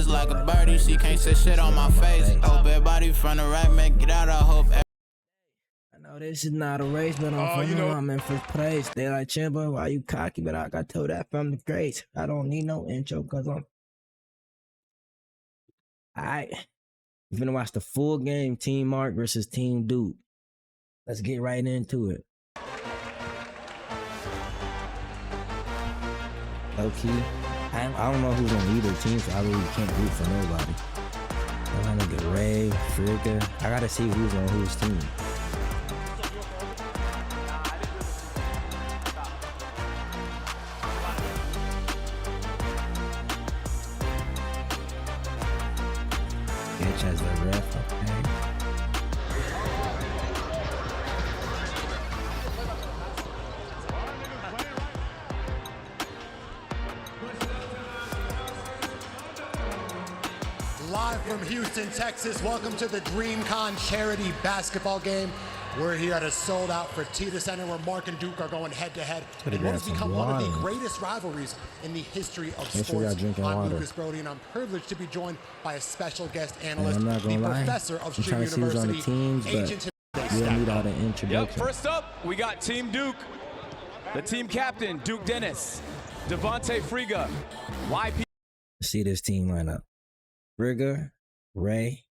just like a birdie. She can't say shit on my face. Hope everybody from the right make it out. I hope. I know this is not a race, but I'm in first place. They like, Chimba, why you cocky? But I got told that from the grades. I don't need no intro because I'm. Alright. We're gonna watch the full game, Team Mark versus Team Duke. Let's get right into it. Low key, I don't know who's on either team, so I really can't root for nobody. I'm gonna get Ray, Frigga. I gotta see who's on whose team. As the ref, okay. Live from Houston, Texas, welcome to the DreamCon charity basketball game. We're here at a sold-out Fertitta Center where Mark and Duke are going head-to-head. And what has become one of the greatest riversies in the history of sports. I'm Lucas Brody, and I'm privileged to be joined by a special guest analyst, the professor of Stream University, Agent. You don't need all the introduction. Yep, first up, we got Team Duke. The team captain, Duke Dennis, Devontae Frigga, YP. See this team lineup. Frigga, Ray.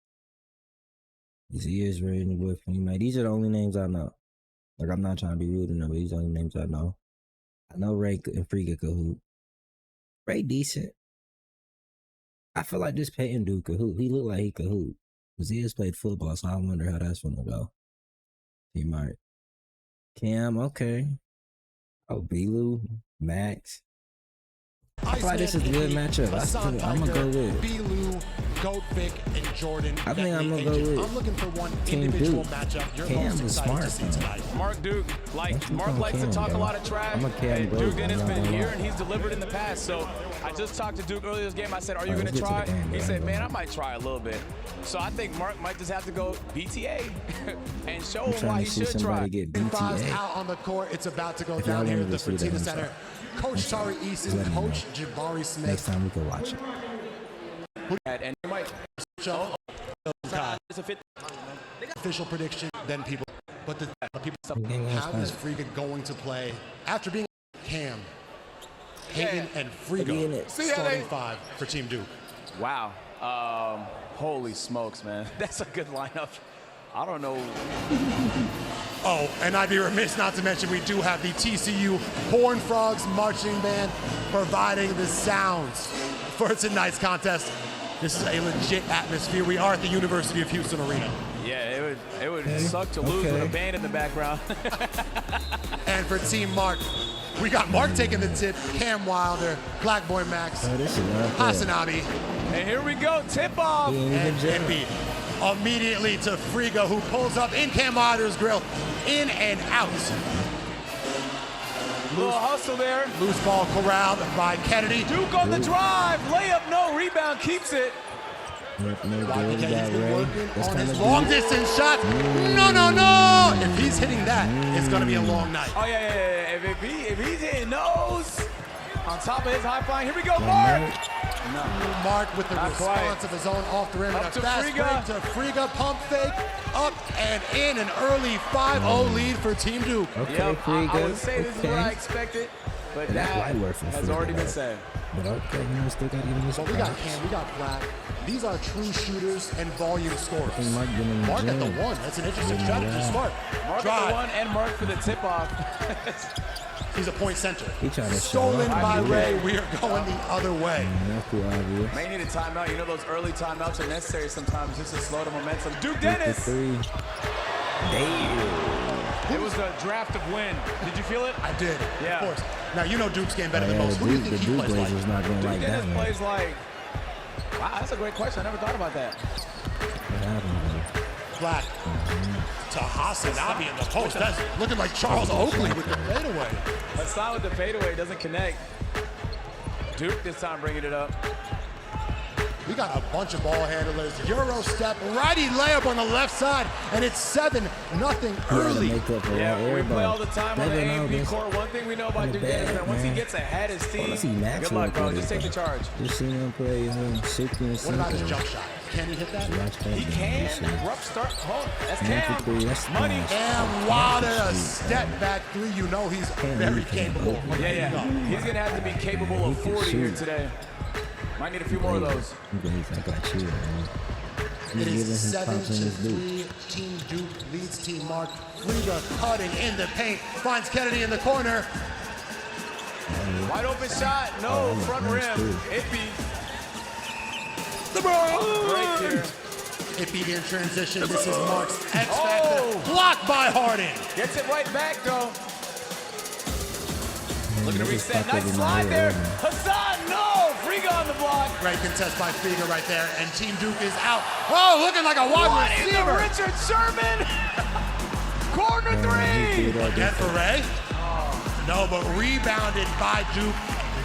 He is Ray and Wood. These are the only names I know. Like, I'm not trying to be rude to them, but these are the only names I know. I know Ray and Frigga could hoop. Ray decent. I feel like this Peyton Duke could hoop. He looked like he could hoop. Because he has played football, so I wonder how that's gonna go. He might. Cam, okay. Oh, Belu, Max. I feel like this is a good matchup. I'm gonna go with Belu, Goatvic, and Jordan. I think I'm gonna go with I'm looking for one Team individual Duke. matchup you're Cam's most excited to see tonight. Mark Duke, Mark likes to talk a lot of trash. And Duke Dennis been here and he's delivered in the past. So I just talked to Duke earlier this game. I said, "Are you gonna try?" He said, "Man, I might try a little bit." So I think Mark might just have to go BTA and show him why he should try. Out on the court, it's about to go down here at the Fertitta Center. Coach Tari Eason, Coach Jabari Smith. Next time we can watch it. And you might show official prediction, then people. But the people, how is Frigga going to play after being Cam, Peyton, and Frigga starting five for Team Duke? Wow. Holy smokes, man. That's a good lineup. I don't know. Oh, and I'd be remiss not to mention we do have the TCU Horned Frogs Marching Band providing the sounds for tonight's contest. This is a legit atmosphere. We are at the University of Houston Arena. Yeah, it would suck to lose with a band in the background. And for Team Mark, we got Mark taking the tip, Cam Wilder, Black Boy Max, Hasanabi. And here we go, tip off. And Embiid. Immediately to Frigga, who pulls up in Cam Wilder's grill, in and out. Little hustle there. Loose ball corralled by Kennedy. Duke on the drive, layup, no rebound, keeps it. Kennedy's been working on his long distance shots. No. If he's hitting that, it's gonna be a long night. Oh yeah. If he's hitting those, on top of his high flying, here we go, Mark. No. Mark with the response of his own off the rim. And a fast break to Frigga, pump fake, up and in, an early 5-0 lead for Team Duke. Okay, Frigga. I would say this is what I expected, but that has already been said. But okay, still got to give him this. Well, we got Cam, we got Black. These are true shooters and volume scorers. Mark at the one. That's an interesting strategy. Smart. Mark at the one and Mark for the tip off. He's a point center. Stolen by Ray. We are going the other way. May need a timeout. You know those early timeouts are necessary sometimes just to slow the momentum. Duke Dennis. It was a draft of wind. Did you feel it? I did. Yeah. Of course. Now you know Duke's game better than most. Who do you think he plays like? Duke Dennis plays like. Wow, that's a great question. I never thought about that. Black to Hasanabi in the post. That's looking like Charles Oakley with the fadeaway. That's not with the fadeaway. It doesn't connect. Duke this time bringing it up. We got a bunch of ball handlers. Euro step, righty layup on the left side, and it's 7-0 early. Yeah, we play all the time on the A&B court. One thing we know about Duke is that once he gets ahead his team, good luck, bro. Just take the charge. Just seen him play Suki and What about his jump shot? Can he hit that? He can. Rough start. Oh, that's Cam. Money. Cam Wilder, a step back three. You know he's very capable. Yeah. He's going to have to be capable of 40 here today. Might need a few more of those. I got you, man. It is 7-3. Team Duke leads Team Mark. Friga cutting in the paint. Finds Kennedy in the corner. Wide open shot. No, front rim. Ippy. Right here. Ippy in transition. This is Mark's X Factor. Blocked by Harden. Gets it right back, though. Looking to reset. Nice slide there. Hassan, no. Friga on the block. Great contest by Friga right there. And Team Duke is out. Oh, looking like a wide receiver. Richard Sherman. Corner three. Again for Ray. No, but rebounded by Duke.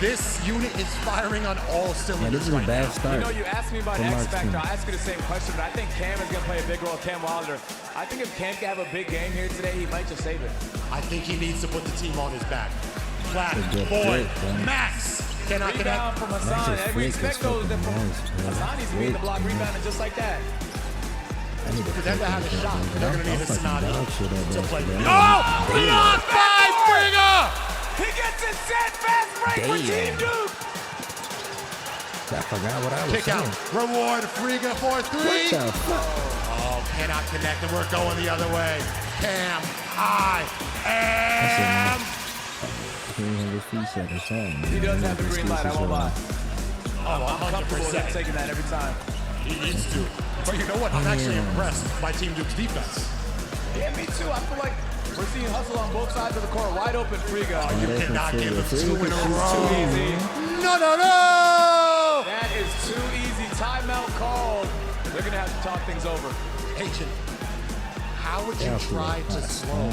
This unit is firing on all cylinders. This is a bad start. You know, you asked me about X Factor. I'll ask you the same question, but I think Cam is going to play a big role. Cam Wilder. I think if Cam can have a big game here today, he might just save it. I think he needs to put the team on his back. Flat, boy, Max cannot rebound connect. from Hassan. We expect those from Hassan. He's beating the block, rebounding just like that. For them to have a shot, they're going to need a scenario to play. Oh! Blocked by Friga! He gets it set. Fast break for Team Duke. I forgot what I was Kick saying. out. Reward Friga for three. What the fuck? Oh, cannot connect, and we're going the other way. Cam, I am. He does have the green light, I won't lie. Oh, I'm comfortable with 100%. taking that every time. He needs to. But you know what? I'm actually impressed by Team Duke's defense. Yeah, me too. I feel like we're seeing hustle on both sides of the court. Wide open, Friga. Oh, you cannot give him two in a row. Too easy. No. That is too easy. Timeout called. They're going to have to talk things over. Agent, how would you try to slow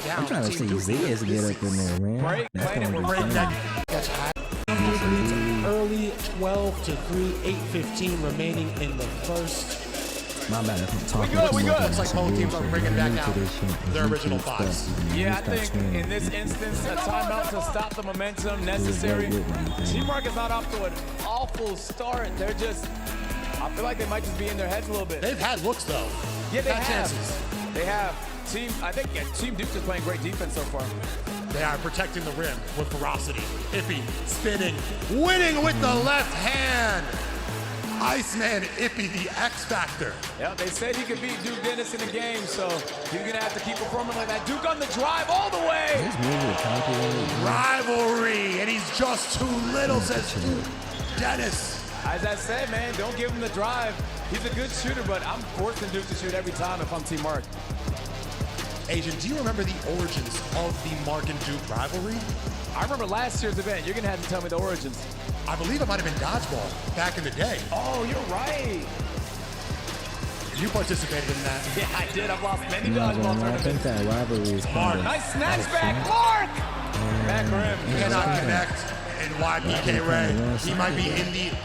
down I'm trying to see Ziz get up in there, man. Break, playing it, we're breaking that. That's high. Early 12-3, 8:15 remaining in the first. My bad. We good. Looks like both teams are bringing back out their original fives. Yeah, I think in this instance, a timeout to stop the momentum necessary. Team Mark is not off to an awful start. They're just, I feel like they might just be in their heads a little bit. They've had looks though. Yeah, they have. Chances. They have. I think Team Duke is playing great defense so far. They are protecting the rim with ferocity. Ippy spinning, winning with the left hand. Iceman Ippy, the X Factor. Yeah, they said he could beat Duke Dennis in the game, so he's going to have to keep performing like that. Duke on the drive all the way. Rivalry, and he's just too little, says Duke Dennis. As I said, man, don't give him the drive. He's a good shooter, but I'm forcing Duke to shoot every time if I'm Team Mark. Agent, do you remember the origins of the Mark and Duke rivalry? I remember last year's event. You're going to have to tell me the origins. I believe it might have been dodgeball back in the day. Oh, you're right. You participated in that. Yeah, I did. I've lost many dodgeball tournaments. I think that rivalry is Mark. Nice snatch back, Mark! Back rim. Cannot connect. And YBK Ray, he might be in the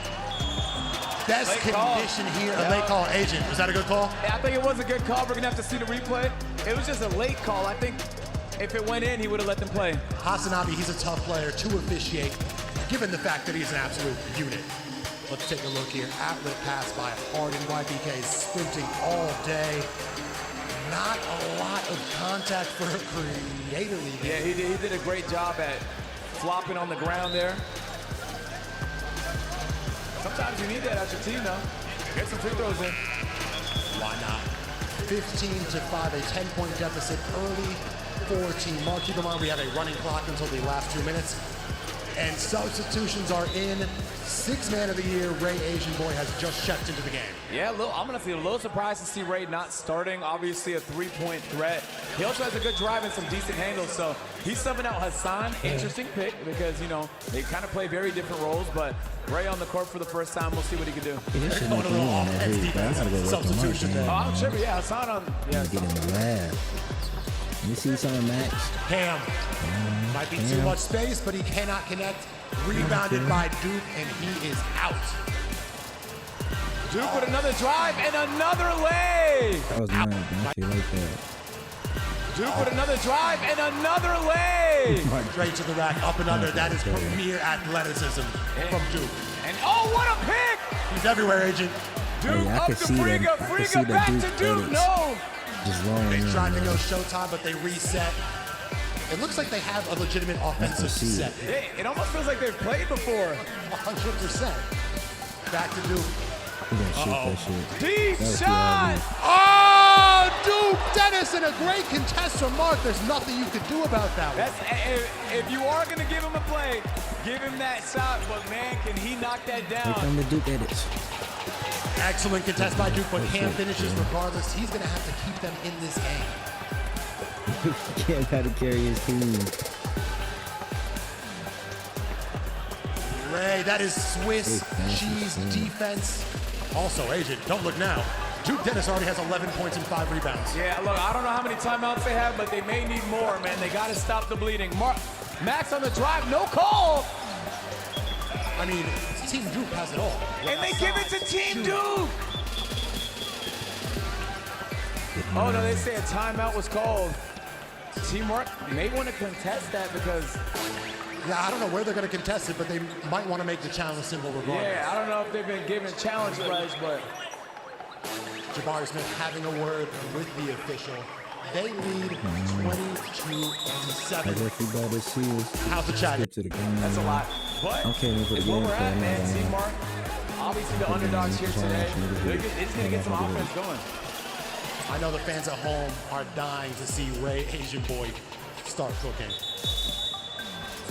best condition here. A late call. Agent, was that a good call? Yeah, I think it was a good call. We're going to have to see the replay. It was just a late call. I think if it went in, he would have let them play. Hasanabi, he's a tough player to officiate, given the fact that he's an absolute unit. Let's take a look here. Outlet pass by Harden. YBK sprinting all day. Not a lot of contact for a creator league. Yeah, he did a great job at flopping on the ground there. Sometimes you need that at your team, though. Get some free throws in. Why not? 15-5, a 10-point deficit early for Team Mark. Keep in mind, we have a running clock until the last 2 minutes. And substitutions are in. Sixth man of the year, Ray Asian Boy, has just checked into the game. Yeah, I'm going to feel a little surprised to see Ray not starting. Obviously, a three-point threat. He also has a good drive and some decent handles, so he's subbing out Hassan. Interesting pick because, you know, they kind of play very different roles, but Ray on the court for the first time. We'll see what he can do. They're going a little offense defense substitution there. Oh, I'm sure, yeah, Hassan on. Yeah, get in the lab. You see something, Max? Cam. Might be too much space, but he cannot connect. Rebounded by Duke, and he is out. Duke with another drive and another leg. That was nice. I feel like that. Duke with another drive and another leg. Straight to the rack, up and under. That is premier athleticism from Duke. And oh, what a pick! He's everywhere, Agent. Duke up to Friga. Friga back to Duke. No. Just wrong. They tried to go Showtime, but they reset. It looks like they have a legitimate offensive set. It almost feels like they've played before. 100%. Back to Duke. Deep shot! Oh, Duke Dennis and a great contest from Mark. There's nothing you could do about that one. If you are going to give him a play, give him that shot. But, man, can he knock that down? Here come the Duke edits. Excellent contest by Duke, but Cam finishes regardless. He's going to have to keep them in this game. Cam had to carry his team. Ray, that is Swiss cheese defense. Also, Agent, don't look now. Duke Dennis already has 11 points and 5 rebounds. Yeah, look, I don't know how many timeouts they have, but they may need more, man. They got to stop the bleeding. Max on the drive, no call. I mean, Team Duke has it all. And they give it to Team Duke. Oh, no, they say a timeout was called. Teamwork may want to contest that because... Yeah, I don't know where they're going to contest it, but they might want to make the challenge symbol regardless. Yeah, I don't know if they've been given challenge rights, but... Jabari Smith having a word with the official. They lead 22-7. How's the chat? That's a lot. But it's where we're at, man. See, Mark, obviously the underdogs here today. It's going to get some offense going. I know the fans at home are dying to see Ray Asian Boy start cooking.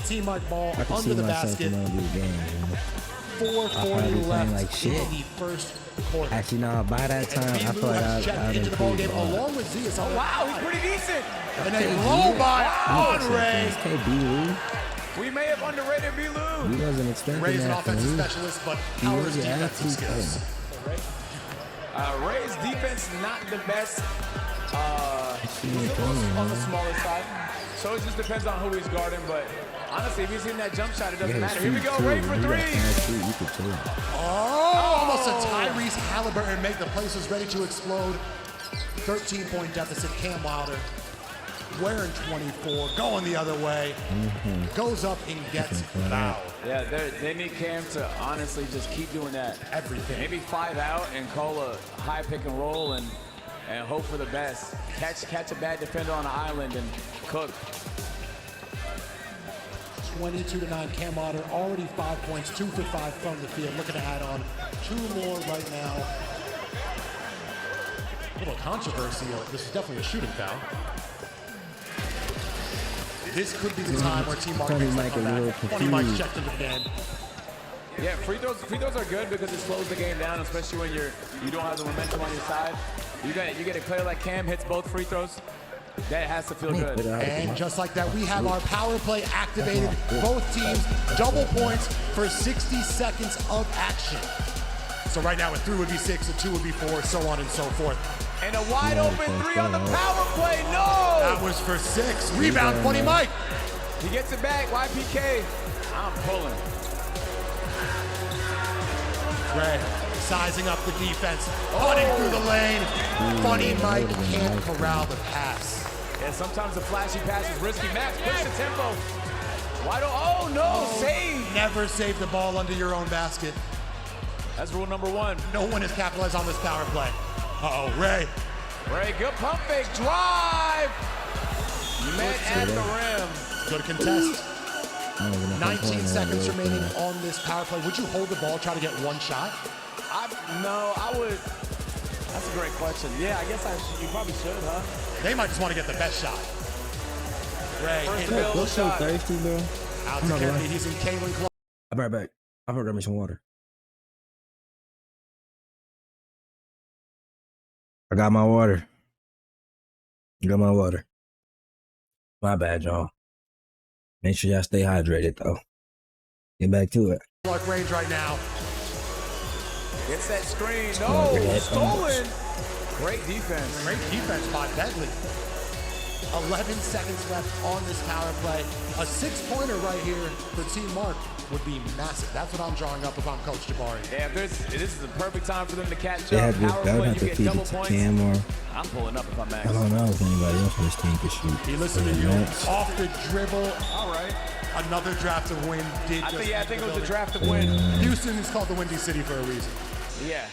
Team Mike Ball under the basket. 4:40 left in the first quarter. Actually, no, by that time, I feel like I'd into the ball game along with Zias. Oh, wow, he's pretty decent. And a blow by on Ray. We may have underrated B-Lou. He wasn't expecting Ray's an that from offensive me. specialist, but powers defensive skills. Ray's defense not the best. He's on the smaller side. So it just depends on who he's guarding, but honestly, if he's hitting that jump shot, it doesn't matter. Here we go, Ray for three. Oh, almost a Tyrese Halliburton make the places ready to explode. 13-point deficit, Cam Wilder. Wearing 24, going the other way. Goes up and gets fouled. Yeah, they need Cam to honestly just keep doing that. Everything. Maybe 5 out and call a high pick and roll and hope for the best. Catch a bad defender on the island and cook. 22-9, Cam Wilder already 5 points, 2 for 5 from the field. Looking to add on 2 more right now. A little controversy. This is definitely a shooting foul. This could be the time where Team Mark makes the comeback. 20 Mike checked into the game. Yeah, free throws are good because it slows the game down, especially when you don't have the momentum on your side. You get a player like Cam hits both free throws. That has to feel good. And just like that, we have our power play activated. Both teams double points for 60 seconds of action. So right now, a 3 would be 6, a 2 would be 4, so on and so forth. And a wide open 3 on the power play. No! That was for 6. Rebound, 20 Mike. He gets it back. YPK. I'm pulling. Ray sizing up the defense, putting through the lane. Funny Mike can't corral the pass. Yeah, sometimes the flashy pass is risky. Max, push the tempo. Why don't? Oh no, save! Never save the ball under your own basket. That's rule number 1. No one has capitalized on this power play. Uh-oh, Ray. Ray, good pump fake, drive. Met at the rim. Good contest. 19 seconds remaining on this power play. Would you hold the ball, try to get one shot? No, I would. That's a great question. Yeah, I guess you probably should, huh? They might just want to get the best shot. Ray, What's so thirsty, bro? Out to Kennedy. He's in Kalen Clark. I'll be right back. I'll grab me some water. I got my water. Got my water. My bad, y'all. Make sure y'all stay hydrated, though. Get back to it. Clark range right now. Gets that screen. No, stolen. Great defense. Great defense by Bentley. 11 seconds left on this power play. A 6-pointer right here for Team Mark. would be massive. That's what I'm drawing up if I'm Coach Jabari. Yeah, this is the perfect time for them to catch They up. had to, Power that would play, have you to get feed double it to points. Cam or I'm pulling up if I'm Max. I don't know if anybody else on this team could shoot. He listened to you off the dribble. All right. Another draft of win did. I think it was a draft of win. Houston is called the Windy City for a reason. Yeah.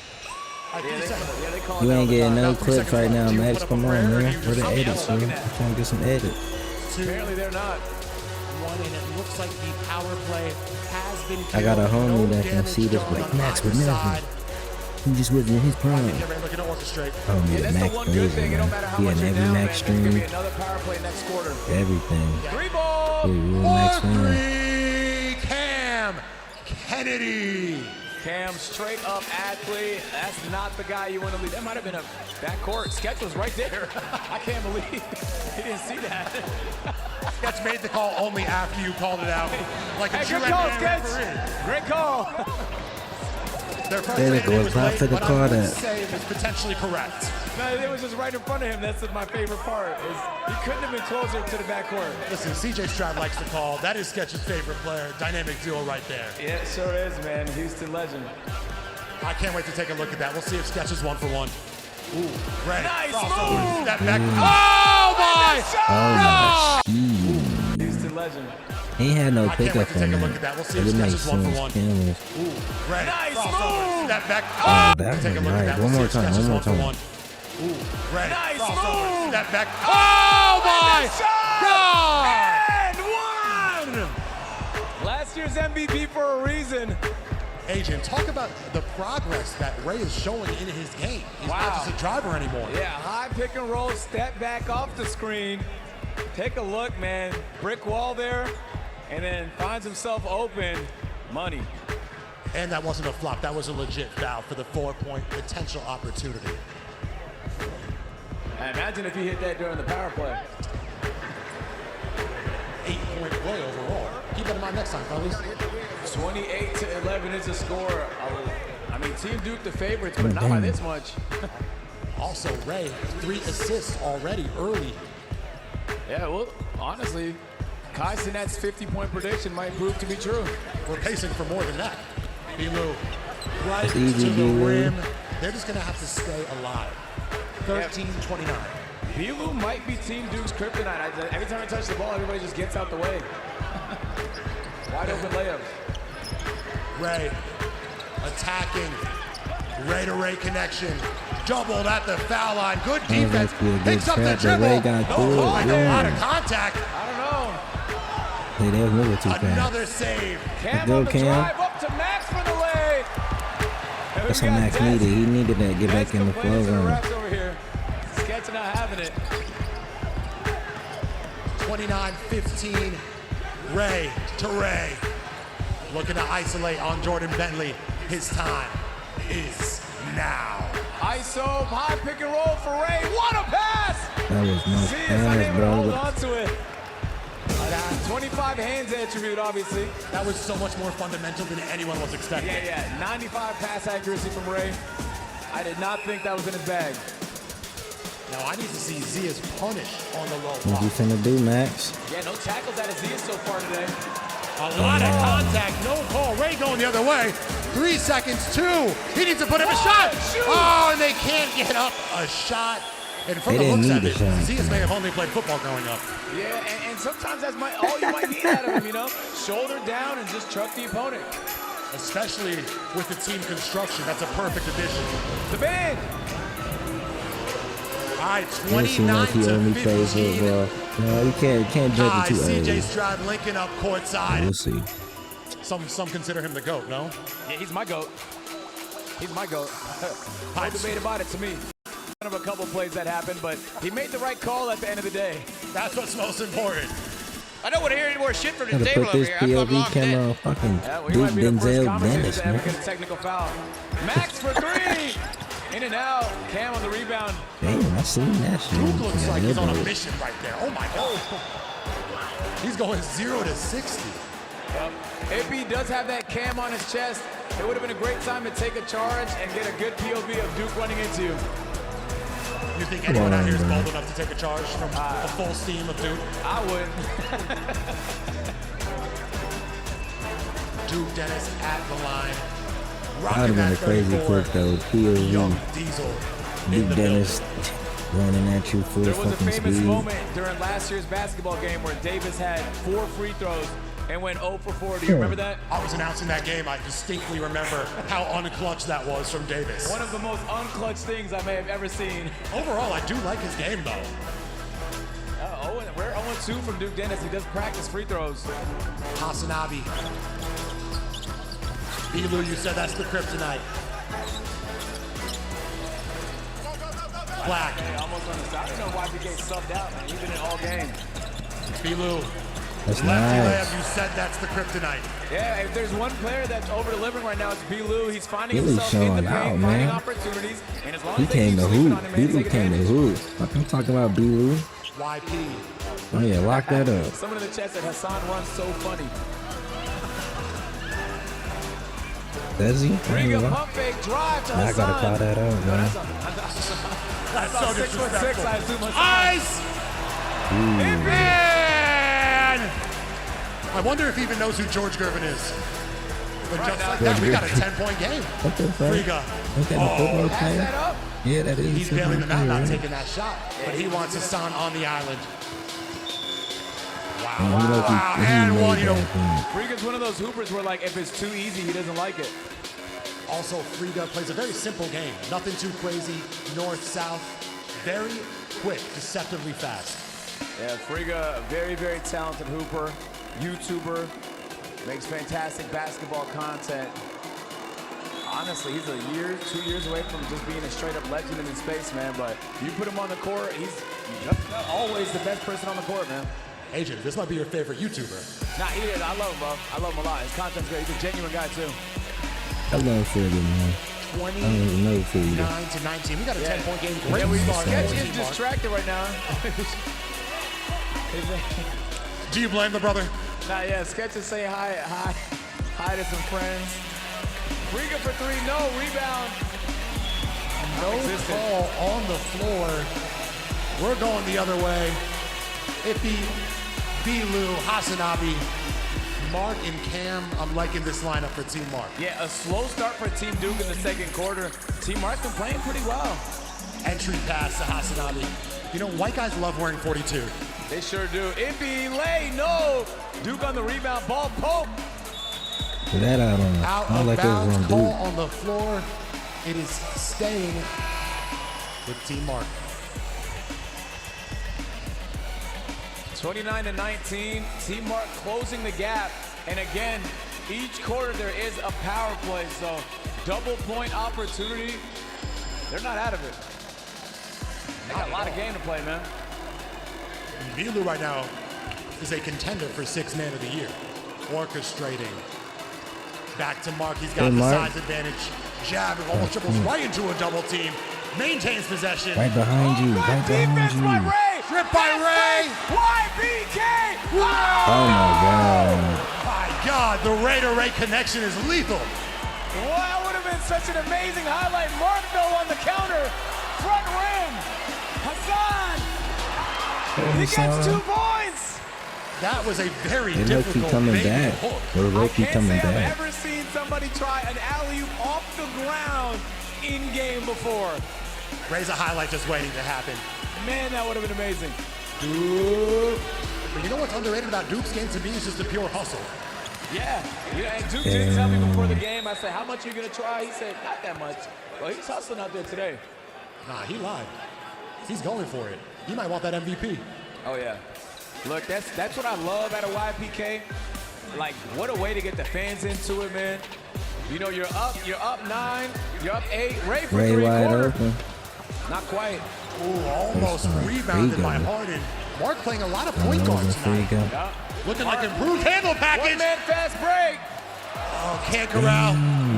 They call You it ain't that getting all no the time. clips right now, Max. Come on, man. Where the Yeah, edits, man? I'm trying to get some edits. Apparently they're not. One, and it looks like the power play has been killed. I got a homie No that can damage see this, done like, on Max either would never. side. He just wasn't in his prime. Get ready, looking to orchestrate. Oh, Yeah, yeah, that's Max the one good thing. It don't man. matter how He much in you're every down, man. Max There's gonna be stream, another power play next quarter. everything. Three ball. Hey, real Max fan. 4-3, Cam Kennedy. Cam, straight up athlete. That's not the guy you want to lead. That might have been a backcourt. Sketch was right there. I can't believe he didn't see that. Sketch made the call only after you called it out. Like a Hey, true good call, NBA Sketch. referee. Great call. Their first There they statement go. was Clap late, to the but I call would that. say it was potentially correct. No, it was just right in front of him. That's my favorite part. Is he couldn't have been closer to the backcourt. Listen, CJ Stroud likes to call. That is Sketch's favorite player. Dynamic duo right there. Yeah, it sure is, man. Houston legend. I can't wait to take a look at that. We'll see if Sketch is 1 for 1. Ooh, Ray. Nice crossover, move. step back. Oh my! Oh, God! my Houston legend. He ain't had no I can't wait pickup to take on a look that. at that. We'll see But if it Sketch makes is 1 for sense. 1. Cameras. Ooh, Ray. Nice crossover, move. step back. Oh, that Take a one look at nice. that. One We'll more see if time. Sketch is One more 1 for time. 1. Ooh, Ray. Nice crossover, move. step back. Oh my God! And one! Last year's MVP for a reason. Agent, talk about the progress that Ray is showing in his game. He's not Wow. just a driver anymore. Yeah, high pick and roll, step back off the screen. Take a look, man. Brick wall there, and then finds himself open. Money. And that wasn't a flop. That was a legit foul for the 4-point potential opportunity. Imagine if he hit that during the power play. 8-point play overall. Keep that in mind next time, fellas. 28-11 is the score. I mean, Team Duke the favorites, but not by this much. Also, Ray, 3 assists already early. Yeah, well, honestly, Kai Sinat's 50-point prediction might prove to be true. We're pacing for more than that. Bilou, right It's easy, to the Bilou. rim. They're just going to have to stay alive. 13-29. Bilou might be Team Duke's kryptonite. Every time I touch the ball, everybody just gets out the way. Wide open layup. Ray attacking. Ray to Ray connection. Doubled at the foul line. Good defense. must be a good Picks up the trap, but dribble. Ray got No through it, call. yeah. Out of contact. I don't know. Hey, they was moving too fast. Another save. Cam go, on the Cam. drive up to Max for the lay. And That's we what got Max Des. needed. He needed to get Des back in the flow complaining to the zone. refs over here. Sketch not having it. 29-15. Ray to Ray. Looking to isolate on Jordan Bentley. His time is now. ISO, high pick and roll for Ray. What a pass! That was no See, is pass, unable to hold bro. on to it. 25 hands attribute, obviously. That was so much more fundamental than anyone was expecting. Yeah. 95 pass accuracy from Ray. I did not think that was in his bag. Now I need to see Zia's punish on the low What block. you finna do, Max? Yeah, no tackles out of Zia so far today. A lot of contact, no call. Ray going the other way. 3 seconds, 2. He needs to put up a shot. shoot. Oh, and they can't get up a shot. And from They the didn't looks of need it, a shot, Zia's may man. have only played football growing up. Yeah, and sometimes that's all you might need out of him, you know? Shoulder down and just truck the opponent. Especially with the team construction. That's a perfect addition. The band. All right, It seemed 29 like he to only plays 15. football. No, you can't judge it too CJ early. Stroud linking up courtside. We'll see. Some consider him the GOAT, no? Yeah, he's my GOAT. He's my GOAT. No debate about it to me. Kind of a couple plays that happened, but he made the right call at the end of the day. That's what's most important. I don't want to hear any more shit from the Gotta table put over this here. I thought POV Long camera dead. on fucking Yeah, well, Duke he might be the first Denzel commentator Dennis, to ever man. get a technical foul. Max for 3. In and out. Cam on the rebound. Damn, I seen that shit. Duke looks Yeah, like he's on a elbow. mission right there. Oh my God. He's going 0 to 60. If he does have that Cam on his chest, it would have been a great time to take a charge and get a good POV of Duke running into you. You think anyone out here is on, bold man. enough to take a charge from the full steam of Duke? I would. Duke Dennis at the line. That would have been a crazy clip though. Young POV. Diesel. Duke Dennis running at you full There was a fucking famous speed. moment during last year's basketball game where Davis had 4 free throws and went 0 for 4. Do you remember that? I was announcing that game. I distinctly remember how unclutch that was from Davis. One of the most unclutch things I may have ever seen. Overall, I do like his game, though. We're 0-2 from Duke Dennis. He does practice free throws. Hasanabi. Belu, you said that's the kryptonite. Black. Hey, almost on the side. I don't know why he gets subbed out, man. He's been in all game. Belu. That's Lefty nice. layup, you said that's the kryptonite. Yeah, if there's one player that's over-delivering right now, it's Belu. He's finding Really himself in the showing paint, out, finding man. opportunities, and as long He as they came keep to sleeping hoop. on him, man, B-Lou take came to advantage. hoop. I'm talking about B-Lou. YP. Oh yeah, lock that up. Someone in the chat said Hassan runs so funny. Does he? Bring a pump fake drive to I Hassan. gotta call that out, man. That's so 6'6", disrespectful. I assume Hassan. Ice! Man! I wonder if he even knows who George Gervin is. But Right just now, like that, we got a George 10-point game. What the fuck? Friga. Ain't that a football Pass player? that up. Yeah, that is. He's a bailing football them out, player, not right? taking that shot. But he wants Hassan on the island. Wow, Man, you know, wow. he And made one, you know. that thing. Friga's one of those hoopers where, like, if it's too easy, he doesn't like it. Also, Friga plays a very simple game. Nothing too crazy. North, south. Very quick, deceptively fast. Yeah, Friga, a very, very talented hooper, YouTuber, makes fantastic basketball content. Honestly, he's a year, 2 years away from just being a straight-up legend in his space, man. But you put him on the court, he's always the best person on the court, man. Agent, this might be your favorite YouTuber. Nah, he is. I love him, bro. I love him a lot. His content's great. He's a genuine guy, too. I love Friga, man. I don't even know Friga. 9 to 19. We got a 10-point game. Great Yeah, we start. Sketch for is Team Mark. distracted right now. Do you blame the brother? Nah, yeah, Sketch is saying hi to some friends. Friga for 3, no rebound. No call on the floor. We're going the other way. Ippy, Belu, Hasanabi, Mark, and Cam. I'm liking this lineup for Team Mark. Yeah, a slow start for Team Duke in the second quarter. Team Mark's been playing pretty well. Entry pass to Hasanabi. You know, white guys love wearing 42. They sure do. Ippy, lay, no. Duke on the rebound, ball poke. Put that out on it. Out I don't of like that bounds, one, call dude. on the floor. It is staying with Team Mark. 29-19, Team Mark closing the gap. And again, each quarter there is a power play, so double point opportunity. They're not out of it. They got a lot of game to play, man. Belu right now is a contender for 6th Man of the Year. Orchestrating. Back to Mark. He's got Hey, the Mark. size advantage. Jab and almost dribbles right into a double team. Maintains possession. Right behind you. Good Right defense by behind you. Ray. Strip by Ray. YBK. Oh my God. My God, the Ray to Ray connection is lethal. Well, that would have been such an amazing highlight. Mark, though, on the counter. Front rim. Hassan. He gets 2 points. That was a very They low-key difficult coming baby back. hook. They're I low-key can't coming say I've back. ever seen somebody try an alley-oop off the ground in game before. Ray's a highlight just waiting to happen. Man, that would have been amazing. Duke. But you know what's underrated about Duke's game to me is just the pure hustle. Yeah, and Duke did tell me before the game, I said, how much are you going to try? He said, not that much. Well, he's hustling out there today. Nah, he lied. He's going for it. He might want that MVP. Oh, yeah. Look, that's what I love out of YPK. Like, what a way to get the fans into it, man. You know, you're up 9, you're up 8. Ray for Ray 3 wide quarter. open. Not quite. Ooh, almost That's rebounded by Friga. Harden. Mark playing a lot of point guard tonight. Friga. Yeah. Looking like improved handle package. One-man fast break. Oh, can't corral.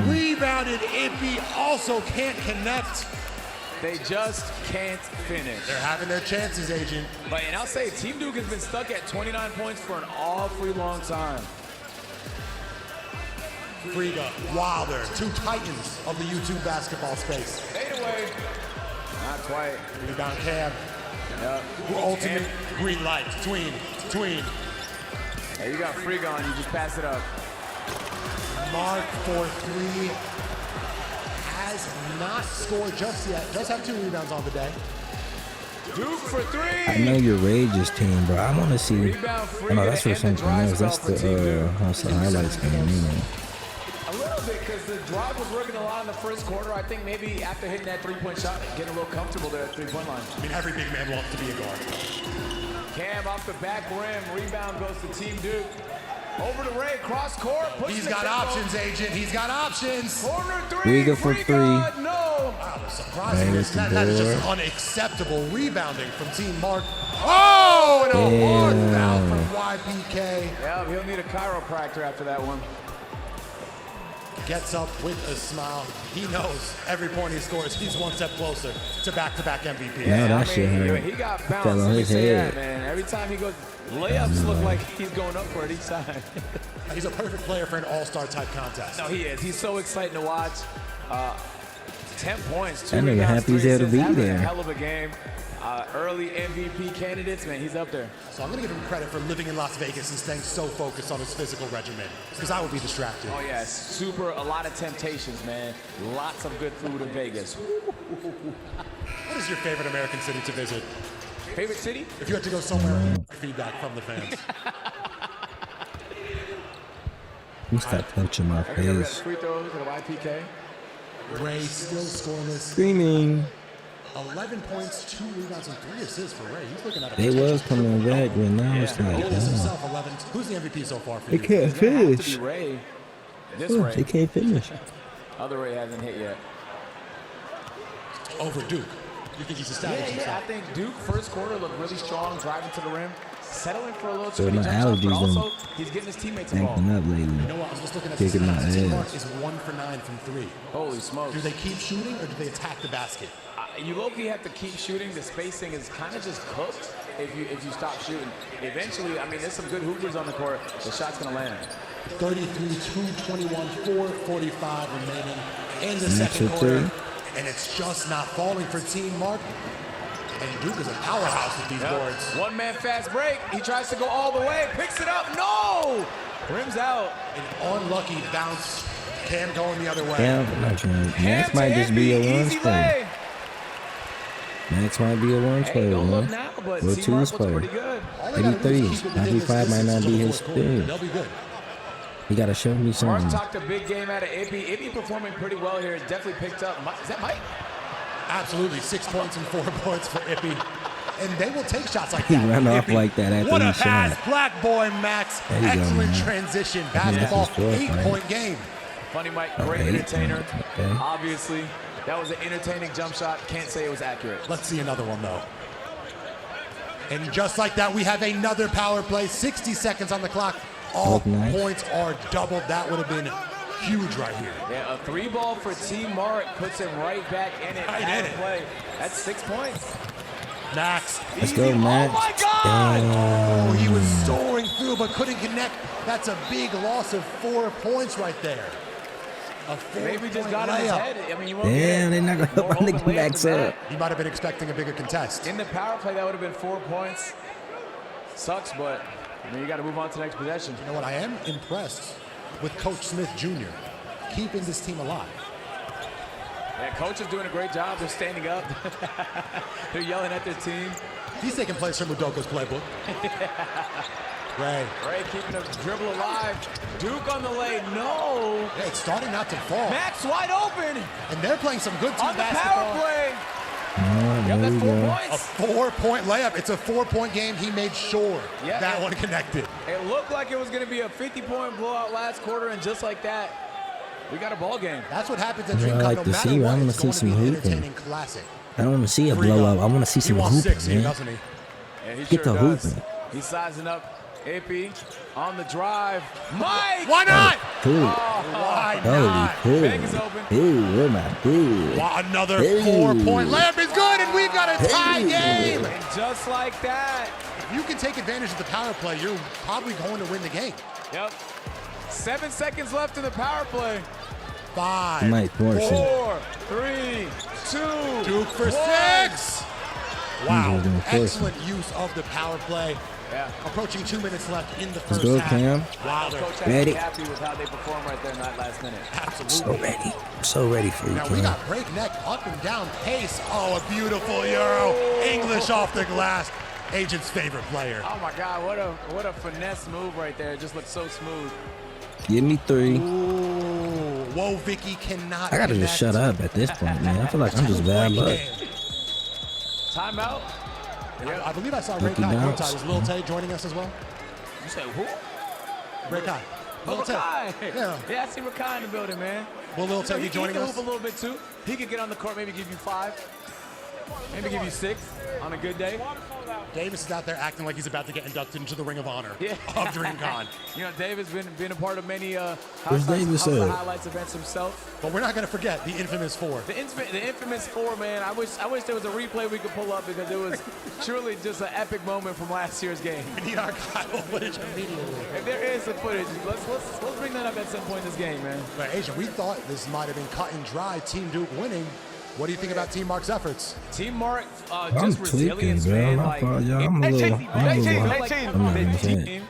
Rebounded. Ippy also can't connect. They just can't finish. They're having their chances, Agent. But, and I'll say, Team Duke has been stuck at 29 points for an awfully long time. Friga, Wilder, 2 titans of the YouTube basketball space. Fade away. Not quite. Rebound Cam. Yep. Ultimate green light. Tween. Hey, you got Friga on, you just pass it up. Mark for three. Has not scored just yet. Does have 2 rebounds on the day. Duke for three. I know your Rage's team, bro. I want to see. Oh, no, that's for something else. That's the highlights game. A little bit, because the drive was working a lot in the first quarter. I think maybe after hitting that three-point shot, getting a little comfortable there at three-point line. I mean, every big man wants to be a guard. Cam off the back rim. Rebound goes to Team Duke. Over to Ray, cross court. He's got options, Agent. He's got options. Corner three. Riga for three. No. Wow, surprising. That is just unacceptable rebounding from Team Mark. Oh, and a hard foul from YPK. Yeah, he'll need a chiropractor after that one. Gets up with a smile. He knows every point he scores, he's one step closer to back-to-back MVP. Yeah, that shit hurt. He got bounced. Fell on his head. Man. Every time he goes, layups look like he's going up for it each time. He's a perfect player for an all-star type contest. No, he is. He's so exciting to watch. 10 points, 2 That nigga rebounds, happy 3 as hell to assists, be having there. a hell of a game. Early MVP candidates, man, he's up there. So I'm going to give him credit for living in Las Vegas and staying so focused on his physical regimen, because I would be distracted. Oh, yes. A lot of temptations, man. Lots of good food in Vegas. What is your favorite American city to visit? Favorite city? If you had to go somewhere, feedback from the fans. You stop punching my face. Free throws and a YPK. Ray still scoreless. Screaming. 11 points, 2 rebounds, and 3 assists for Ray. He's looking at a They was coming back, but now it's like, He is himself 11. Who's the MVP so far for they you? can't finish. Ray. This They Ray. can't finish. Other Ray hasn't hit yet. Over Duke. You think he's established I himself? think Duke first quarter looked really strong, driving to the rim, settling for a little So too many my jump shots, but allergies also he's getting his teammates involved. Acting up lately. You know what? I was just looking at the Kicking my stats. Team ass. Mark is 1 for 9 from 3. Holy smokes. Do they keep shooting or do they attack the basket? You low-key have to keep shooting. The spacing is kind of just cooked if you stop shooting. Eventually, I mean, there's some good hoopers on the court. The shot's going to land. 33, 221, 4:45 remaining in the second quarter. And it's just not falling for Team Mark. And Duke is a powerhouse with these boards. One-man fast break. He tries to go all the way. Picks it up. No! Rims out. An unlucky bounce. Cam going the other way. Yeah, Max might just be a one play. Max might be a one player, man. Or 2's player. Maybe 3s. 95 might not be his thing. They'll be good. He got to show me Mark something. talked a big game out of Ippy. Ippy performing pretty well here. Definitely picked up. Is that Mike? Absolutely. 6 points and 4 points for Ippy. And they will take shots like He that. ran off Ippy. like that after what he a pass. shot. Black boy Max. There you go, Excellent man. transition. I think that's Basketball. his fourth, 8-point game. Funny Mike, Oh, great 8, entertainer. okay. Obviously, that was an entertaining jump shot. Can't say it was accurate. Let's see another one, though. And just like that, we have another power play. 60 seconds on the clock. All Nice. points are doubled. That would have been huge right here. Yeah, a 3-ball for Team Mark puts him right back in it. Right Power in it. play. That's 6 points. Max. Let's go, Max. Oh my God! Oh, he was soaring through but couldn't connect. That's a big loss of 4 points right there. A 4 Maybe just got in his layup. head. I mean, you won't Damn, they're not going to help more my open nigga layups Max than up. that. He might have been expecting a bigger contest. In the power play, that would have been 4 points. Sucks, but I mean, you got to move on to the next possession. You know what? I am impressed with Coach Smith Jr. keeping this team alive. Yeah, coach is doing a great job. They're standing up. They're yelling at their team. He's taking plays from Udoka's playbook. Ray. Ray keeping the dribble alive. Duke on the lane. No. Yeah, it's starting not to fall. Max wide open And they're playing some good team on the basketball. power play. Oh, Yep, there that's we 4 go. A points. 4-point layup. It's a 4-point game. He made sure Yeah, that it- one connected. It looked like it was going to be a 50-point blowout last quarter, and just like that, we got a ball game. That's what happens at Yeah, I DreamCon. like No to matter see. I what, wanna it's see going to some be an hooping. entertaining classic. I don't want to see a Free blow up. throw. I want to see some He wants hooping, 6 here, man. doesn't he? Yeah, he Get sure the does. hooping. He's sizing up. AP on the drive. Mike! Why not? Cool. Why Holy not? cool. Bank is open. Ooh, oh my good. Wow, another Hey. 4-point layup is good, and we've got a tie Hey. game. And just like that. If you can take advantage of the power play, you're probably going to win the game. Yep. 7 seconds left in the power play. 5, Might force it. 4, 3, 2. Duke for 6. Wow, excellent use of the power play. Yeah. Approaching 2 minutes left in the first go, half. Cam. Wilder. Coach Ready. happy with how they performed right there in that last minute. Absolutely. So ready. I'm so ready for you, Now we Cam. got breakneck up and down pace. Oh, a beautiful Euro. English off the glass. Agent's favorite player. Oh my God, what a finesse move right there. It just looks so smooth. Give me 3. Ooh, whoa, Vicky cannot. I gotta just shut up at this point, man. I feel like I'm just bad luck. Timeout. I believe I saw Ray Ricky Kai Bounce. courtside. Is Lil Tay joining us as well? You say who? Ray Kai. Lil Tay. Rakai. Yeah, I see Rakai in the building, man. Will Lil Tay be joining he can us? hoop a little bit too. He could get on the court, maybe give you 5. Maybe give you 6 on a good day. Davis is out there acting like he's about to get inducted into the Ring of Honor Yeah. of DreamCon. You know, Davis been a part of many Davis House of at? Highlights events himself. But we're not going to forget the infamous 4. The infamous 4, man. I wish there was a replay we could pull up because it was truly just an epic moment from last year's game. We need archival footage immediately. If there is some footage, let's bring that up at some point in this game, man. But Asia, we thought this might have been cut and dry, Team Duke winning. What do you think about Team Mark's efforts? Team Mark, I'm just tweaking, resilience, bro. man. My Like, fault, y'all. I'm a little. I'm not gonna say it.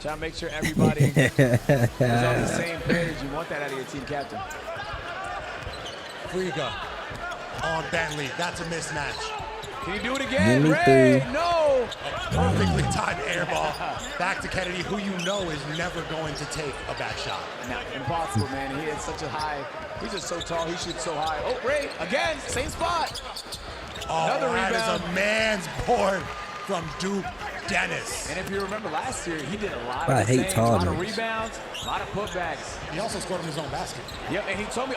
Trying to make sure everybody is on the same page. You want that out of your team captain. Friga on Bentley. That's a mismatch. Can you do it again? Give me Ray, 3. no! Perfectly timed air ball. Back to Kennedy, who you know is never going to take a bad shot. No, impossible, man. He has such a high. He's just so tall. He shoots so high. Oh, Ray, again, same spot. Oh, Another that rebound. is a man's board from Duke Dennis. And if you remember last year, he did a lot I of the hate same, a lot of tall rebounds, a lot of putbacks. He also scored in his own basket. Yep, and he told me,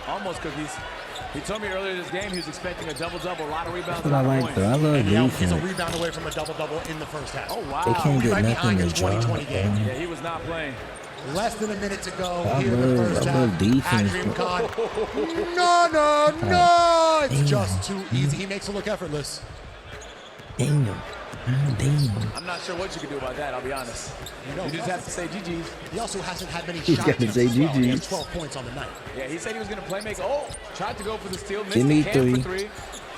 almost cookies. He told me earlier this game he was expecting a double-double, a lot of rebounds, That's a what I lot of like, points. though. I love And he's a defense. rebound away from a double-double in the first half. Oh, wow. They can't We get might be nothing eyeing to a 2020 drop. game. Yeah, he was not playing. Less than a minute to go I here in the love- first I half. love defense. At DreamCon. No! It's just too easy. He makes it look effortless. Damn. Damn. I'm not sure what you can do about that, I'll be honest. You just have to say GG's. He also hasn't had many He's shot gotta attempts say as well. He has GGs. 12 points on the night. Yeah, he said he was going to play make. Oh, tried to go for the steal. Missed Give me the Cam 3. for 3.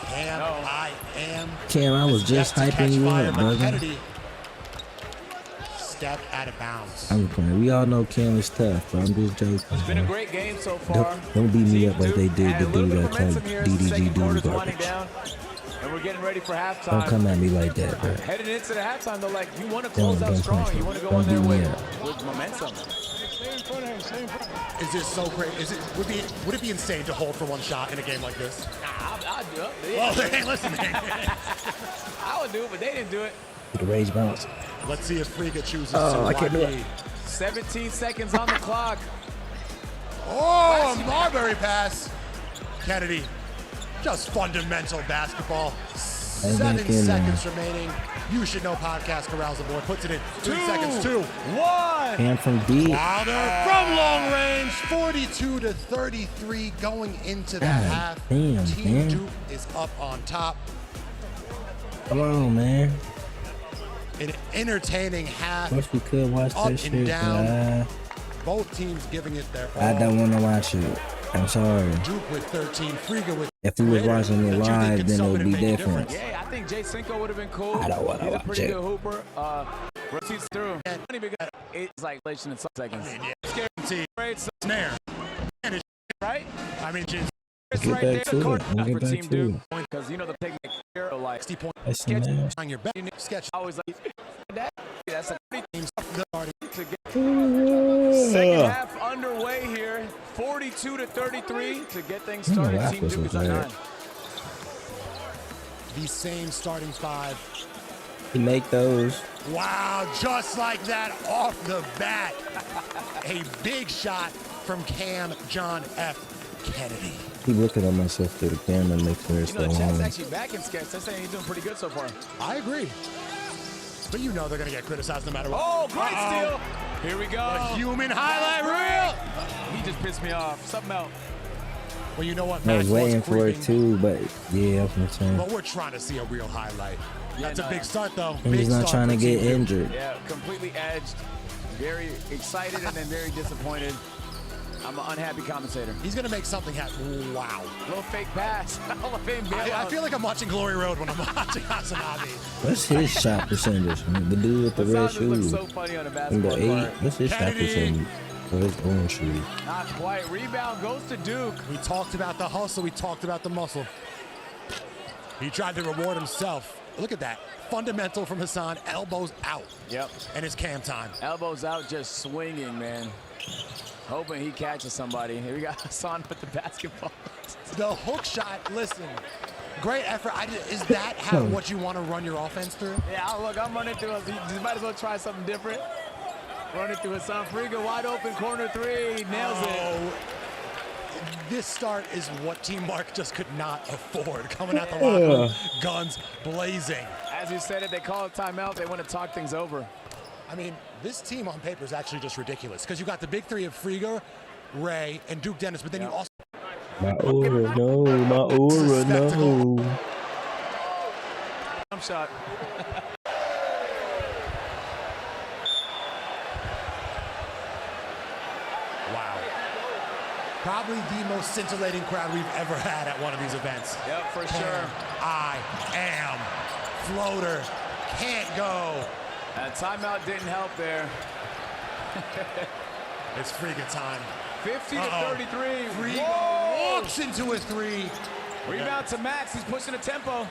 Cam, No. I am. Cam, I was just Yet to catch hyping you fire, up, but brother. Kennedy step out of bounds. I'm playing. We all know Cam is tough, but I'm just joking. It's been a man. great game so far. Don't beat me Team up like they Duke did had the a little dude bit that of momentum played here as the DDG second quarter's dude winding garbage. down, and we're getting ready for halftime. Don't come at me like that, bro. Headed into the halftime, though, like you want to close out Don't strong. punch me. You want to go Don't in there beat me with momentum. Is this so great? Would it be insane to hold for one shot in a game like this? I'll do it. Well, hey, listen, man. I would do it, but they didn't do it. The rage bounce. Let's see if Friga chooses Oh, to I can't do it. YP. 17 seconds on the clock. Oh, a Marbury pass. Kennedy, just fundamental basketball. Ain't 7 back in seconds remaining. You Should Know podcast corrals the board. Puts it in 3 seconds. 2. 1. And from deep. Wilder from long range, 42-33 going into the half. damn, Team man. Duke is up on top. Come on, man. An entertaining half. Wish we could watch Up that and shit, down. but Both teams giving it their all. I don't want to watch it. I'm sorry. Duke with 13, Friga with. If we was watching it But you think live, can then it sub would and be make a different. difference? Yeah, I think Jay Cinco would have been cool. I don't wanna He's a watch pretty it. good hooper. Rotates through. Funny because it's like relation in some seconds. Scary. See, Great, snare. right? I mean, just It's Get right back there. to The it. We'll get for back Team to Duke. it. Because you know the technique here, like 60 points That's the man. on your bet. Sketch. always like that. That's a pretty Teams starting. to get. Second half underway here. 42-33 to get things started. that Team was Duke is on bad. 9. The same starting 5. He make those. Wow, just like that off the bat. A big shot from Cam John F. Kennedy. Keep looking at myself through the camera, make sure it's You know, the the chat's one. actually back in sketch. They're saying he's doing pretty good so far. I agree. But you know they're going to get criticized no matter what. Oh, great steal. Here we A go. human highlight reel. He just pissed me off. Something else. Well, you know what? I was Maxwell's waiting for it creeping, too, but yeah, that's what I'm saying. But we're trying to see a real highlight. That's no. a big start, though. I'm Big just not start trying to for get Team Duke. injured. Yeah, completely edged. Very excited and then very disappointed. I'm an unhappy commentator. He's going to make something happen. Wow. Little fake pass. Hall of Fame bailout. I feel like I'm watching Glory Road when I'm watching Hasanabe. What's his shot percentage? The dude with the red shoes. Looks so funny on a basketball court. What's his shot percentage? For his orange shoes. Not quite. Rebound goes to Duke. We talked about the hustle. We talked about the muscle. He tried to reward himself. Look at that. Fundamental from Hassan. Elbows out. Yep. And it's cam time. Elbows out, just swinging, man. Hoping he catches somebody. Here we got Hassan with the basketball. The hook shot, listen. Great effort. Is that what you want to run your offense through? Yeah, look, I'm running through us. You might as well try something different. Running through Hassan Friga, wide open, corner three, nails it. This start is what Team Mark just could not afford. Coming out the locker room, guns blazing. As you said it, they call it timeout. They want to talk things over. I mean, this team on paper is actually just ridiculous because you got the big three of Friga, Ray, and Duke Dennis, but then you also... My aura, no. My aura, no. Jump shot. Wow. Probably the most scintillating crowd we've ever had at one of these events. Yep, for sure. I am floater. Can't go. That timeout didn't help there. It's Friga time. 50 to 33. Friga walks into a three. Rebound to Max. He's pushing the tempo.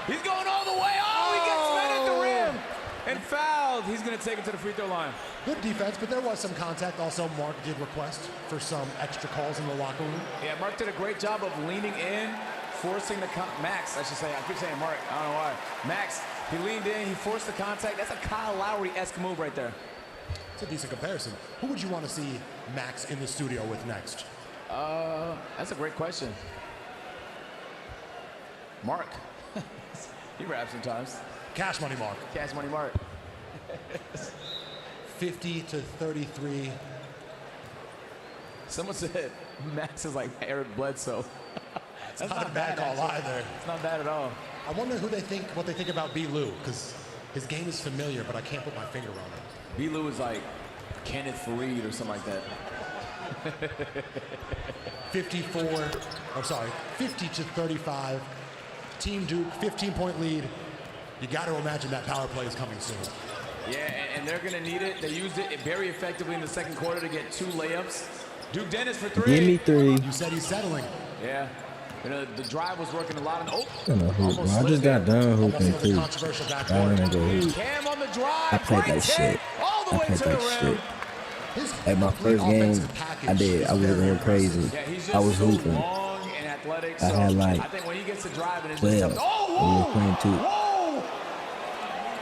He's going all the way. Oh, he gets met at the rim. And fouled. He's going to take it to the free throw line. Good defense, but there was some contact. Also, Mark did request for some extra calls in the locker room. Yeah, Mark did a great job of leaning in, forcing the Max, I should say. I keep saying Mark. I don't know why. Max, he leaned in. He forced the contact. That's a Kyle Lowry-esque move right there. It's a decent comparison. Who would you want to see Max in the studio with next? That's a great question. Mark. He raps sometimes. Cash Money Mark. Cash Money Mark. 50 to 33. Someone said Max is like Eric Bledsoe. That's not a bad call either. It's not bad at all. I wonder what they think about B. Lou, because his game is familiar, but I can't put my finger on it. B. Lou is like Kenneth Faried or something like that. 50 to 35. Team Duke, 15-point lead. You got to imagine that power play is coming soon. Yeah, and they're going to need it. They used it very effectively in the second quarter to get 2 layups. Duke Dennis for 3. Give me 3. You said he's settling. Yeah. You know, the drive was working a lot. I just got done hooping too. I wanna go hoop. Cam on the drive. I played that shit. All the way to the rim. At my first game, I did. I was going crazy. Yeah, he's just I was so hooping. long and athletic. I had like I think when he gets to drive, it's 12. just tough. Oh, We were playing 2. whoa!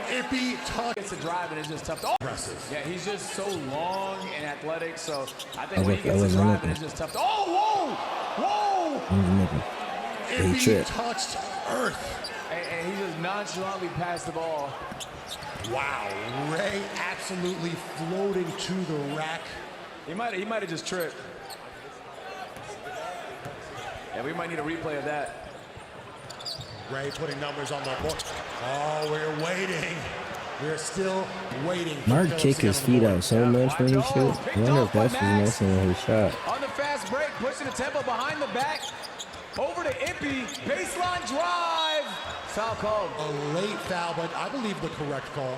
Ippy touch. Gets to drive and it's just tough. Oh. Impressive. Yeah, he's just so long and athletic. So I think when he I gets to wasn't drive, looking. it's just tough. Oh, whoa! Whoa! Ippy touched earth. And he just nonchalantly passed the ball. Wow, Ray absolutely floating to the rack. He might have just tripped. Yeah, we might need a replay of that. Ray putting numbers on the board. Oh, we're waiting. We're still waiting. Mark kicked his feet out so much when he shoot. I wonder if that's what's messing with his shot. On the fast break, pushing the tempo behind the back. Over to Ippy, baseline drive. Foul called. A late foul, but I believe the correct call.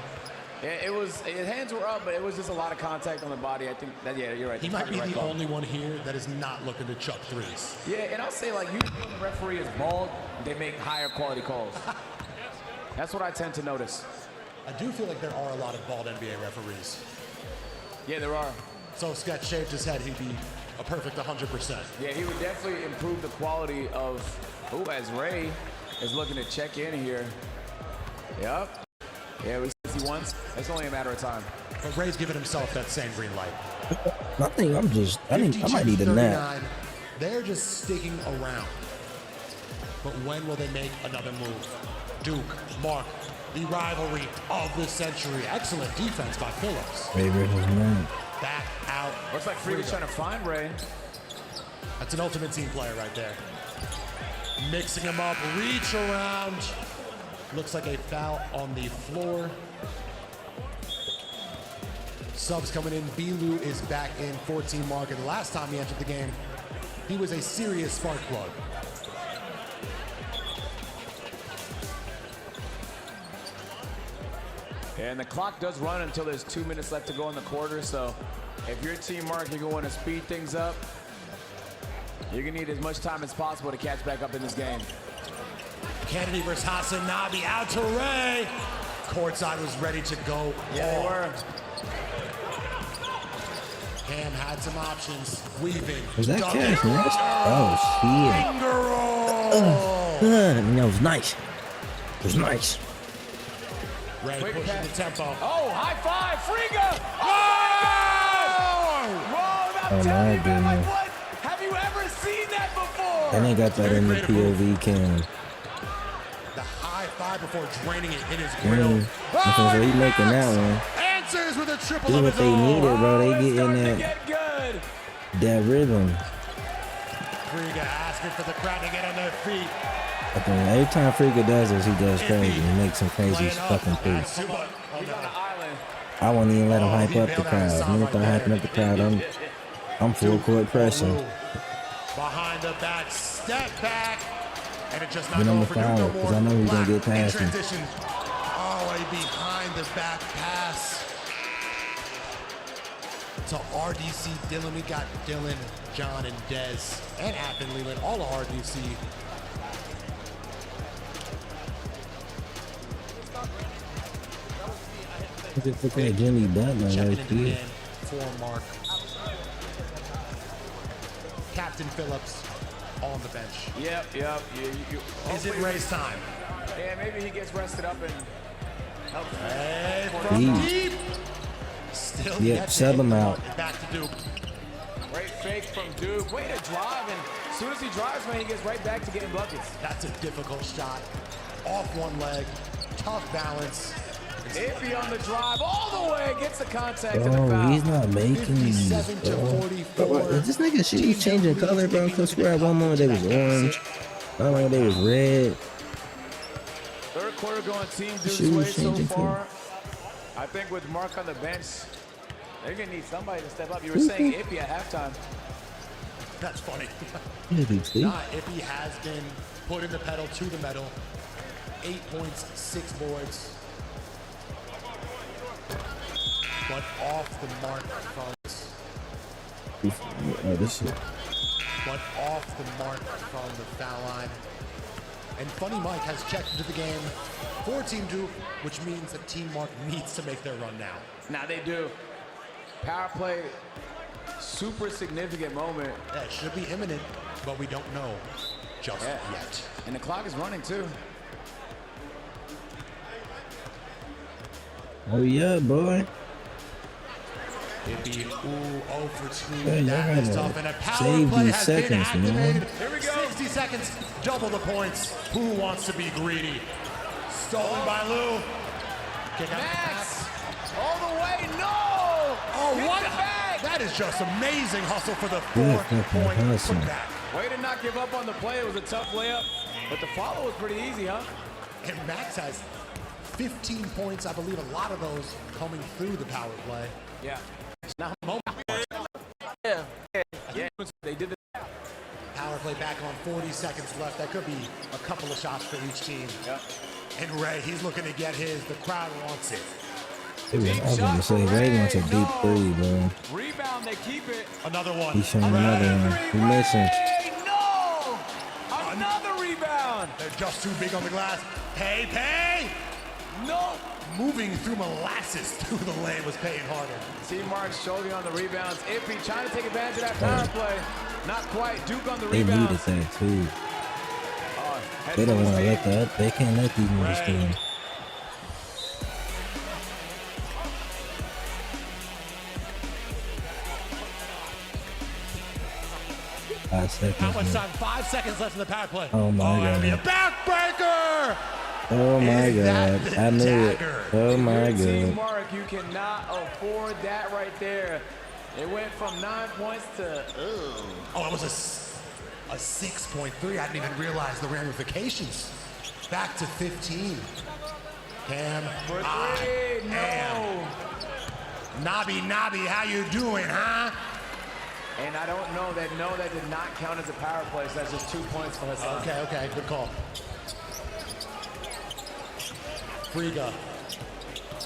His hands were up, but it was just a lot of contact on the body. I think that, yeah, you're right. He might be the only one here that is not looking to chuck threes. Yeah, and I'll say, like, usually when the referee is bald, they make higher quality calls. That's what I tend to notice. I do feel like there are a lot of bald NBA referees. Yeah, there are. So if Sketch shaved his head, he'd be a perfect 100%. Yeah, he would definitely improve the quality of, as Ray is looking to check in here. Yep. Yeah, we see once. It's only a matter of time. But Ray's giving himself that same green light. I think I might need a nap. They're just sticking around. But when will they make another move? Duke, Mark, the rivalry of the century. Excellent defense by Phillips. Favorite was mine. Back out. Looks like Friga's trying to find Ray. That's an ultimate team player right there. Mixing him up, reach around. Looks like a foul on the floor. Subs coming in. Bilu is back in 14 mark. And the last time he entered the game, he was a serious spark plug. And the clock does run until there's 2 minutes left to go in the quarter. So if you're Team Mark, you're going to speed things up. You're going to need as much time as possible to catch back up in this game. Kennedy versus Hasanabi out to Ray. Courtside was ready to go. Yeah, they were. Cam had some options. Weaving. Was that cash next? Oh, shit. That was nice. It was nice. Ray pushing the tempo. Oh, high five, Friga! Oh, Oh my goodness. What? Have you ever seen that before? And they got that in the POV cam. The high five before draining it in his grill. So he making that one. Answers with a triple This is of what his they own. needed, bro. They getting that rhythm. Friga asking for the crowd to get on their feet. Okay, every time Friga does this, he goes crazy. He makes some crazy fucking things. I won't even let him hype up the crowd. When he start hyping up the crowd, I'm full court pressing. Behind the back, step back. And it just not Get on going the for Duke no foul, more. because I know he's going to get past him. Transition. Oh, a behind the back pass to RDC Dylan. We got Dylan, John, and Dez, and Appen Leland, all of RDC. Just look at Jimmy Butler Checking right into the here. game for Mark. Captain Phillips on the bench. Yep. Is it Ray's time? Yeah, maybe he gets rested up and helps. Hey, from deep. Still Yep, sub him out. Back to Duke. Great fake from Duke. Way to drive, and as soon as he drives, man, he gets right back to getting buckets. That's a difficult shot. Off one leg. Tough balance. Iffy on the drive, all the way, gets the contact and the Oh, foul. he's not making these, 57 to bro. 44. Is this nigga shit changing color, bro? Cause swear at one moment they was orange, one moment they was red. Third quarter going Team Duke's Shoes way so changing far. I think with Mark on the bench, they're gonna need somebody to step up. You were saying Iffy at halftime. That's funny. See? Nah, Iffy has been putting the pedal to the metal. 8 points, 6 boards. But off the mark from This shit. but off the mark from the foul line. And Funny Mike has checked into the game for Team Duke, which means that Team Mark needs to make their run now. Now they do. Power play, super significant moment. Yeah, it should be imminent, but we don't know just yet. And the clock is running too. Oh yeah, boy. It'd be 0 for 2. Hey, That is y'all tough. And a power save play these has been seconds, man. activated. Here we go. 60 seconds, double the points. Who wants to be greedy? Stolen by Lou. Kick out the pass. All the way, no! Oh, Hit what? the bag. That is just amazing hustle for the Good 4th fucking point hustle. putback. Way to not give up on the play. It was a tough layup, but the follow was pretty easy, huh? And Max has 15 points. I believe a lot of those coming through the power play. Yeah. Now, Yeah. They did the power play back on 40 seconds left. That could be a couple of shots for each team. Yep. And Ray, he's looking to get his. The crowd wants it. I was gonna say Ray wants a deep three, bro. rebound. They keep it. Another one. He's showing another one. He missing. No! Another rebound. They're just too big on the glass. Pay! No. Moving through molasses through the lane was Payne Harden. Team Mark Schulte on the rebounds. Iffy trying to take advantage of that power play. Not quite. Duke on the They rebounds. needed that too. They don't want to let that. They can't let these niggas do it. How much 5 seconds. time? 5 seconds left in the power play. Oh my It'll be a God. backbreaker! Oh my Is that God. the I knew it. dagger? Oh my Team God. Mark, you cannot afford that right there. It went from 9 points to Oh, it was a 6.3. I didn't even realize the ramifications. Back to 15. Cam. for I three. am No. Nobby, how you doing, huh? And I don't know that did not count as a power play, so that's just 2 points for Hassan. Okay, good call. Friga,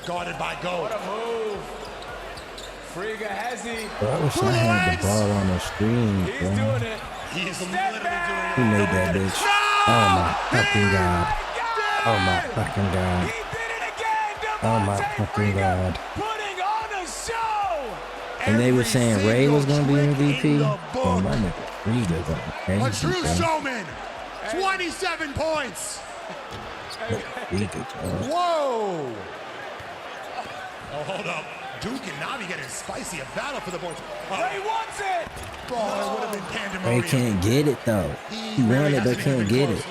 guarded by Go. What a move. Friga has he. Bro, I wish I had the ball on the screen, He's bro. doing it. He's literally doing He it. made that bitch. Oh my fucking god. Oh my fucking god. He did it again. Oh my fucking god. Putting on a show. And they were saying Ray was gonna be MVP. In the Oh book. my nigga, Friga going A crazy, true bro. showman. 27 points. Friga, bro. Whoa. Oh, hold up. Duke and Nobby getting spicy. A battle for the boards. Ray wants it. Oh, it would have been pandemonium. Ray can't get it though. He won it but can't get it.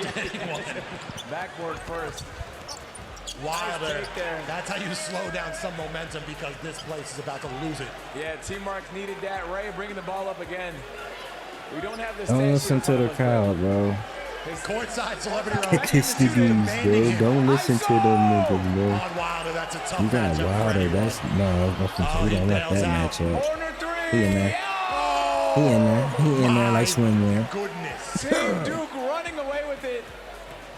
Backboard first. Wilder. Nice take there. That's how you slow down some momentum because this place is about to lose it. Yeah, Team Mark needed that. Ray bringing the ball up again. We don't have the Don't listen to the crowd, bro. Courtside celebrity round. Kiss the dudes, bro. Don't listen to them niggas, bro. On Wilder, that's a tough You got matchup for Wilder. anyone. That's no. We don't want that matchup. Corner three. He in there. Oh, He in there. He in there like my swimwear. goodness. Team Duke running away with it.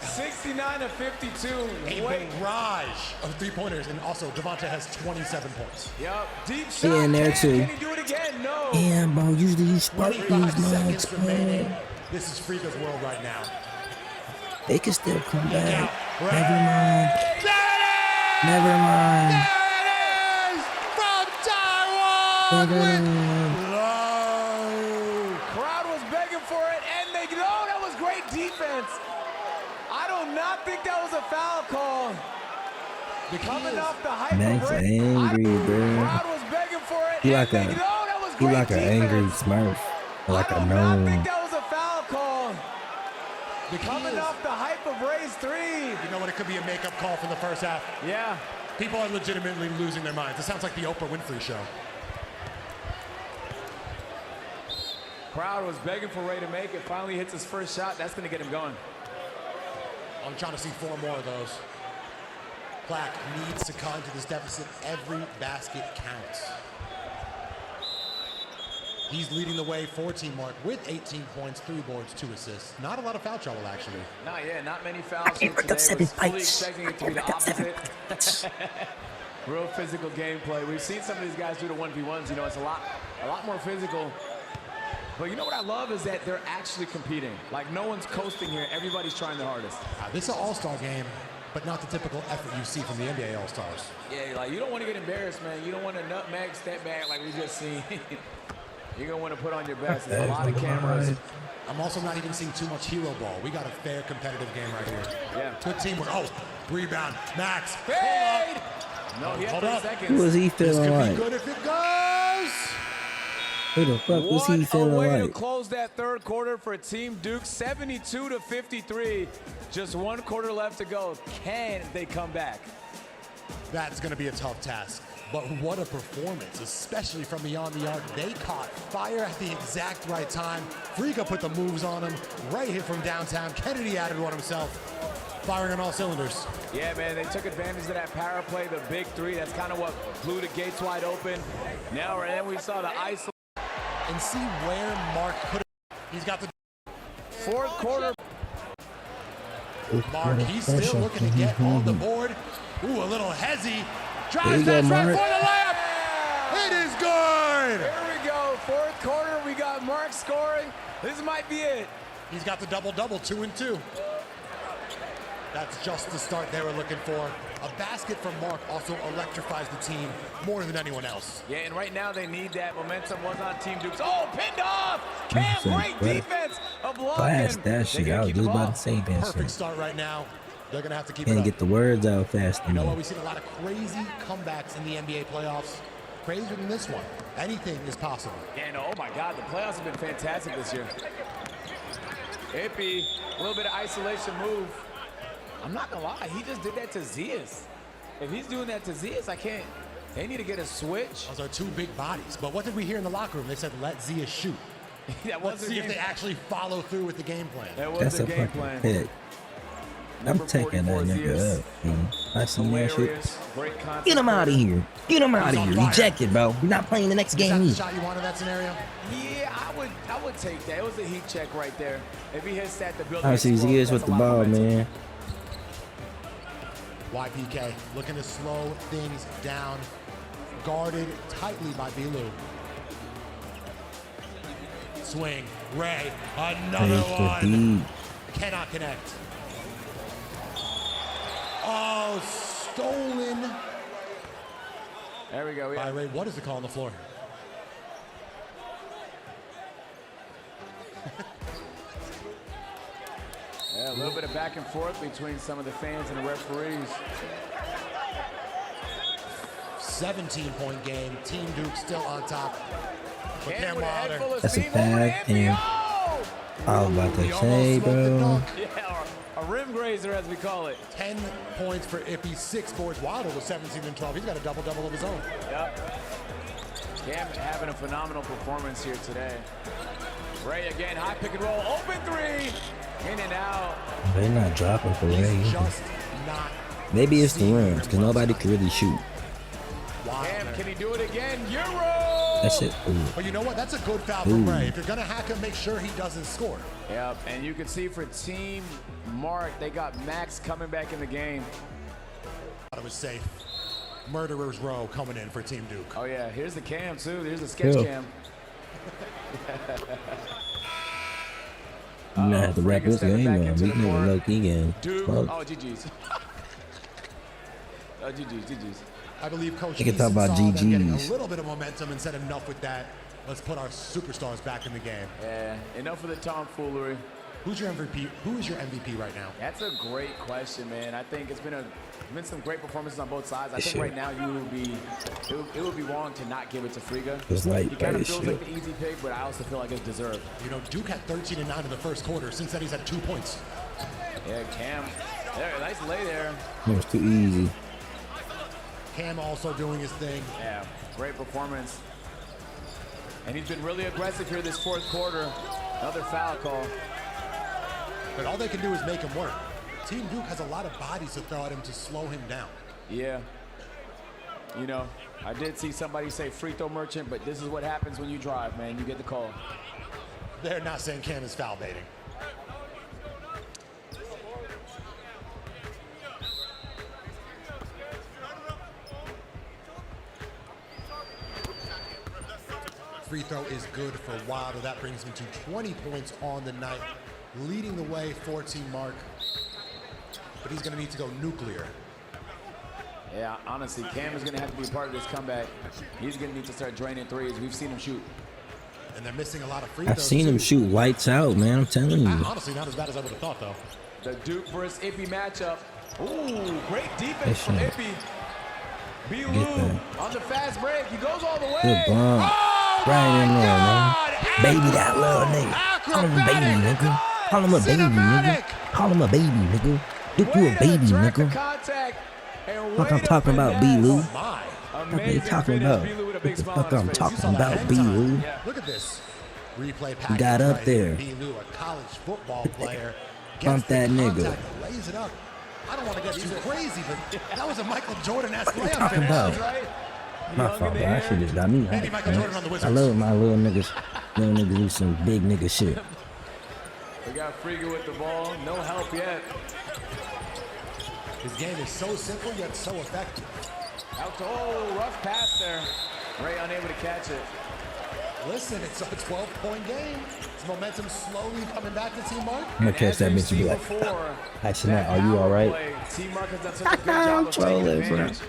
69 to 52. A Wait. barrage of three-pointers, and also Devonta has 27 points. Yup. Deep He shot. in there, Can too. he do it again? No. Damn, bro. Usually you spark these 25 mugs, seconds remaining. bro. This is Friga's world right now. They can still come back. Right. Never mind. Never mind. There it is from Taiwan Never with mind. low. Crowd was begging for it, and they know that was great defense. I do not think that was a foul call. Coming off the hype Max of Ray. angry, bro. Crowd was begging for it, He and like they a- know that was He great like an defense. angry Smurf. Or like I a do not think gnome. that was a foul call. The key Coming is, off the hype of Ray's three. you know what? It could be a makeup call from the first half. Yeah. People are legitimately losing their minds. It sounds like the Oprah Winfrey show. Crowd was begging for Ray to make it. Finally hits his first shot. That's going to get him going. I'm trying to see 4 more of those. Clack needs to cut into this deficit. Every basket counts. He's leading the way for Team Mark with 18 points, 3 boards, 2 assists. Not a lot of foul trouble, actually. Not many fouls here today. Was fully expecting it to be the opposite. Real physical gameplay. We've seen some of these guys do the 1v1s. You know, it's a lot more physical. But you know what I love is that they're actually competing. Like, no one's coasting here. Everybody's trying their hardest. This is an all-star game, but not the typical effort you see from the NBA All-Stars. Yeah, like, you don't want to get embarrassed, man. You don't want to nutmeg, step back like we just seen. You're going to want to put on your best. There's a lot of cameras. I'm also not even seeing too much hero ball. We got a fair competitive game right here. Yeah. Good teamwork. Oh, rebound. Max. Fade! No, he had Hold 3 up. seconds. Who was he This feeling could be like? good if it goes. Who the fuck was he What a feeling way to like? close that third quarter for Team Duke, 72 to 53. Just 1 quarter left to go. Can they come back? That's going to be a tough task. But what a performance, especially from beyond the arc. They caught fire at the exact right time. Friga put the moves on him. Right here from downtown. Kennedy added one himself. Firing on all cylinders. Yeah, man, they took advantage of that power play, the big 3. That's kind of what blew the gates wide open. Now, and then we saw the ice. And see where Mark could have. He's got the 4th quarter. Mark. He's still looking to get on the board. Ooh, a little hezzy. There Drives you go, that right Mark. for the layup. It is good. Here we go, 4th quarter. We got Mark scoring. This might be it. He's got the double-double, 2 and 2. That's just the start they were looking for. A basket from Mark also electrifies the team more than anyone else. Yeah, and right now they need that. Momentum was on Team Duke's. Oh, pinned off! Cam, great defense. A block. Blast and that they shit. gotta I was keep just the ball. about to say that Perfect shit. start right now. They're going to have to keep Can't it up. get the words out fast You know what? enough. We've seen a lot of crazy comebacks in the NBA playoffs. Crazier than this one. Anything is possible. And oh my God, the playoffs have been fantastic this year. Ippy, a little bit of isolation move. I'm not gonna lie, he just did that to Zias. If he's doing that to Zias, I can't. They need to get a switch. Those are 2 big bodies. But what did we hear in the locker room? They said, let Zia shoot. That Let's was see their if they game. actually follow through with the game plan. That was That's the a game fucking plan. pick. I'm taking that nigga up, man. I seen that shit. Get him out of here. Get him out of here. Rejected, bro. You're not playing the next game. Is that the shot you want in that scenario? Yeah, I would take that. It was a heat check right there. If he hits that, the building. I see he is with the ball, man. YPK looking to slow things down. Guarded tightly by Bilu. Swing. Ray. Another one. Cannot connect. Oh, stolen. There we go. Yeah. By Ray. What is the call on the floor? Yeah, a little bit of back and forth between some of the fans and the referees. 17-point game. Team Duke still on top. But Cam Cam with a head Wilder. full of That's a steam bad over thing. MBO. I was about He to almost say, smoked the bro. dunk. Yeah, a rim grazer as we call it. 10 points for Ippy, 6 boards. Wilder was 17 and 12. He's got a double-double of his own. Yep. Cam having a phenomenal performance here today. Ray again, high pick and roll, open three, in and out. They're not dropping for Ray. He's just not. Maybe it's the rims, because nobody can really shoot. Cam, can he do it again? Euro! That's it. Ooh. But you know what? That's a good foul for Ray. If you're going to hack him, make sure he doesn't score. Yep, and you can see for Team Mark, they got Max coming back in the game. It was safe. Murderer's Row coming in for Team Duke. Oh yeah, here's the cam too. Here's the sketch cam. You not have to wrap this game up. We can have a low-key game. Duke. Fuck. Oh, GG's. Oh, GG's. I believe Coach You can talk Eason about saw them getting a GGs. little bit of momentum and said enough with that. Let's put our superstars back in the game. Yeah, enough of the tomfoolery. Who's your MVP? Who is your MVP right now? That's a great question, man. I think it's been some great performances on both sides. I think right now it would be wrong to not give it to Friga. It's light He kind by of this feels shit. like the easy pick, but I also feel like it's deserved. You know, Duke had 13 and 9 in the first quarter. Since then, he's had 2 points. Yeah, Cam. There, nice lay there. It was too easy. Cam also doing his thing. Yeah, great performance. And he's been really aggressive here this fourth quarter. Another foul call. But all they can do is make him work. Team Duke has a lot of bodies to throw at him to slow him down. Yeah. You know, I did see somebody say free throw merchant, but this is what happens when you drive, man. You get the call. They're not saying Cam is foul baiting. Free throw is good for Wilder. That brings him to 20 points on the night, leading the way for Team Mark. But he's going to need to go nuclear. Yeah, honestly, Cam is going to have to be a part of this comeback. He's going to need to start draining threes. We've seen him shoot. And they're missing a lot of free throws. I've seen him shoot lights out, man. I'm telling you. Honestly, not as bad as I would have thought, though. The Duke versus Ippy matchup. Ooh, great defense from Ippy. Bilu on the fast break. He goes all the way. Good bomb. Oh, right in there, man. God. Baby that little nigga. Call him a baby, nigga. Call him a baby, nigga. Call him a baby, nigga. Duke, you a baby, nigga. Fuck I'm talking about, Bilu. What they talking about? What the fuck I'm talking about, Bilu? Look at this. Replay package. Got up there. Bilu, a college football player. Bump that nigga. Lays it up. I don't want to get too crazy, but that was a Michael Jordan-esque layup talking finish. about? Right? My fault, bro. I should just got me. Maybe Michael Jordan on the I Wizards. love my little niggas. Little niggas do some big nigga shit. We got Friga with the ball. No help yet. His game is so simple yet so effective. Out to, rough pass there. Ray unable to catch it. Listen, it's a 12-point game. It's momentum slowly coming back to Team Mark. I'm gonna catch that bitch and be like, "Hi, Sinat, are you all right?" Team Mark has done such a good job of taking Trolling, bro. advantage.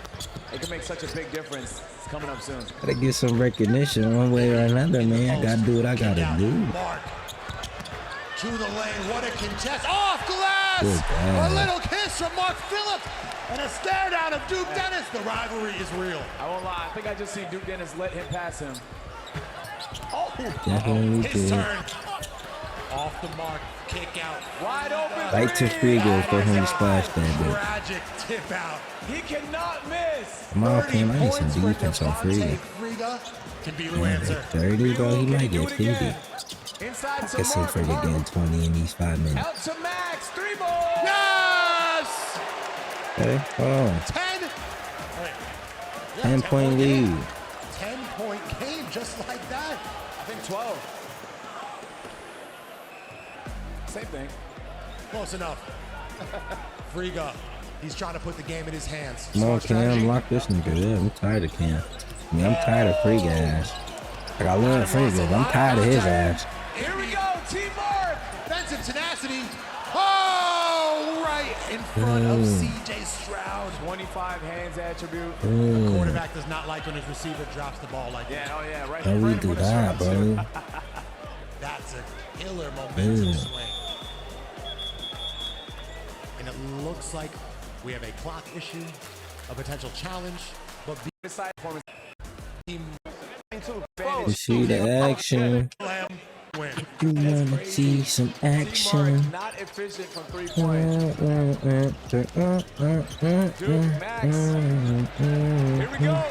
It can make such a big difference. It's coming up soon. Gotta get some recognition one way or another, man. I gotta do what I gotta do. Mark to the lane. What a contest. Off glass. Good God. A little kiss from Mark Phillips. And a stare down of Duke Dennis. The rivalry is real. I won't lie. I think I just seen Duke Dennis let him pass him. Oh, Definitely his did. turn. Off the mark. Kick out. Wide open. Right to Friga for him to splash that bitch. Tragic tip out. He cannot miss. Come on, Cam. I need some defense on Friga. Friga can be the Man, answer. at 30, bro, he might get 50. Inside I to can see Mark. Friga getting 20 in these 5 minutes. Out to Max. 3 ball. Yes! Okay. Oh. 10-point lead. 10-point game, just like that. I think 12. Same thing. Close enough. Friga, he's trying to put the game in his hands. Come on, Cam, lock this nigga. Yeah, I'm tired of Cam. I mean, I'm tired of Friga ass. Like, I love Friga, but I'm tired of his ass. Here we go, T-Mark. Defensive tenacity. Oh, right in front of C.J. Stroud. 25 hands attribute. The quarterback does not like when his receiver drops the ball like that. Yeah, oh yeah, right. How we do that, bro? That's a killer momentum swing. And it looks like we have a clock issue, a potential challenge, but Side performance. Team You see the action. win. You wanna see some action? Not efficient from 3 points. Duke, Max. Here we go.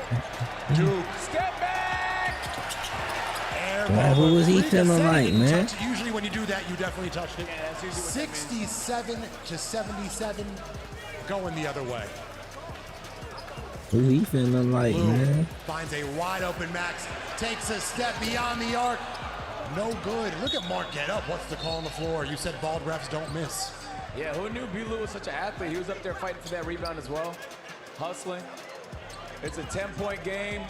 Duke, step back. Who was he feeling like, man? Usually when you do that, you definitely touched it. Yeah, that's usually what that means. 67 to 77, going the other way. Who he feeling like, man? Finds a wide open Max, takes a step beyond the arc. No good. Look at Mark get up. What's the call on the floor? You said bald refs don't miss. Yeah, who knew Bulu was such an athlete? He was up there fighting for that rebound as well, hustling. It's a 10-point game.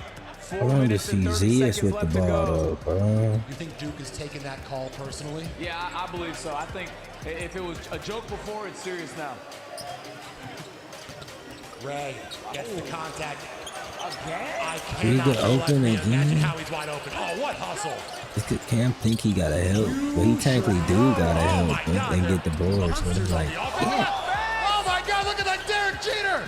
I wanted to see Zias with the ball, though, bro. You think Duke is taking that call personally? Yeah, I believe so. I think if it was a joke before, it's serious now. Ray gets the contact. Again? I He cannot get open imagine again. how he's wide open. Oh, what hustle. Cam think he gotta help, but he technically do gotta help and get the board. So it's like, Oh my God, look at that Derek Jeter.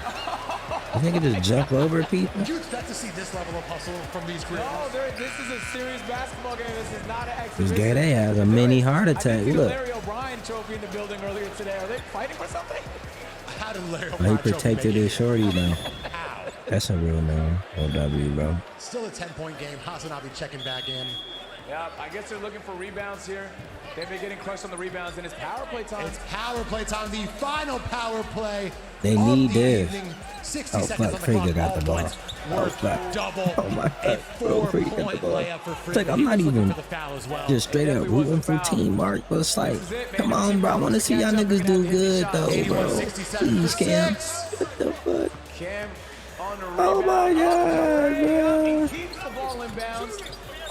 I think it just jump over people. Did you expect to see this level of hustle from these creators? No, this is a serious basketball game. This is not an This exhibition. guy, they has a mini heart I attack. think Look, Larry O'Brien trophy in the building earlier today. Are they fighting for something? How did Larry he O'Brien protected his shorty though. How? That's a real name. OW, bro. Still a 10-point game. Hasanabi checking back in. Yeah, I guess they're looking for rebounds here. They've been getting crushed on the rebounds, and it's power play time. It's power play time. The final power play. They of need the this. evening. 60 Oh, seconds fuck, on the Friga clock. got All the ball. points Oh, worth fuck. double. Oh, my A God, bro, Friga got the 4-point ball. layup for It's like Friga. I'm not He was looking even for the foul as well. just straight up rooting for Team Mark, but it's like, come on, bro. I want to see y'all niggas do good, though, bro. 81-67 Please, for Cam. 6. What the fuck? Cam on the Oh, rebound. my God, bro. He keeps the ball inbounds.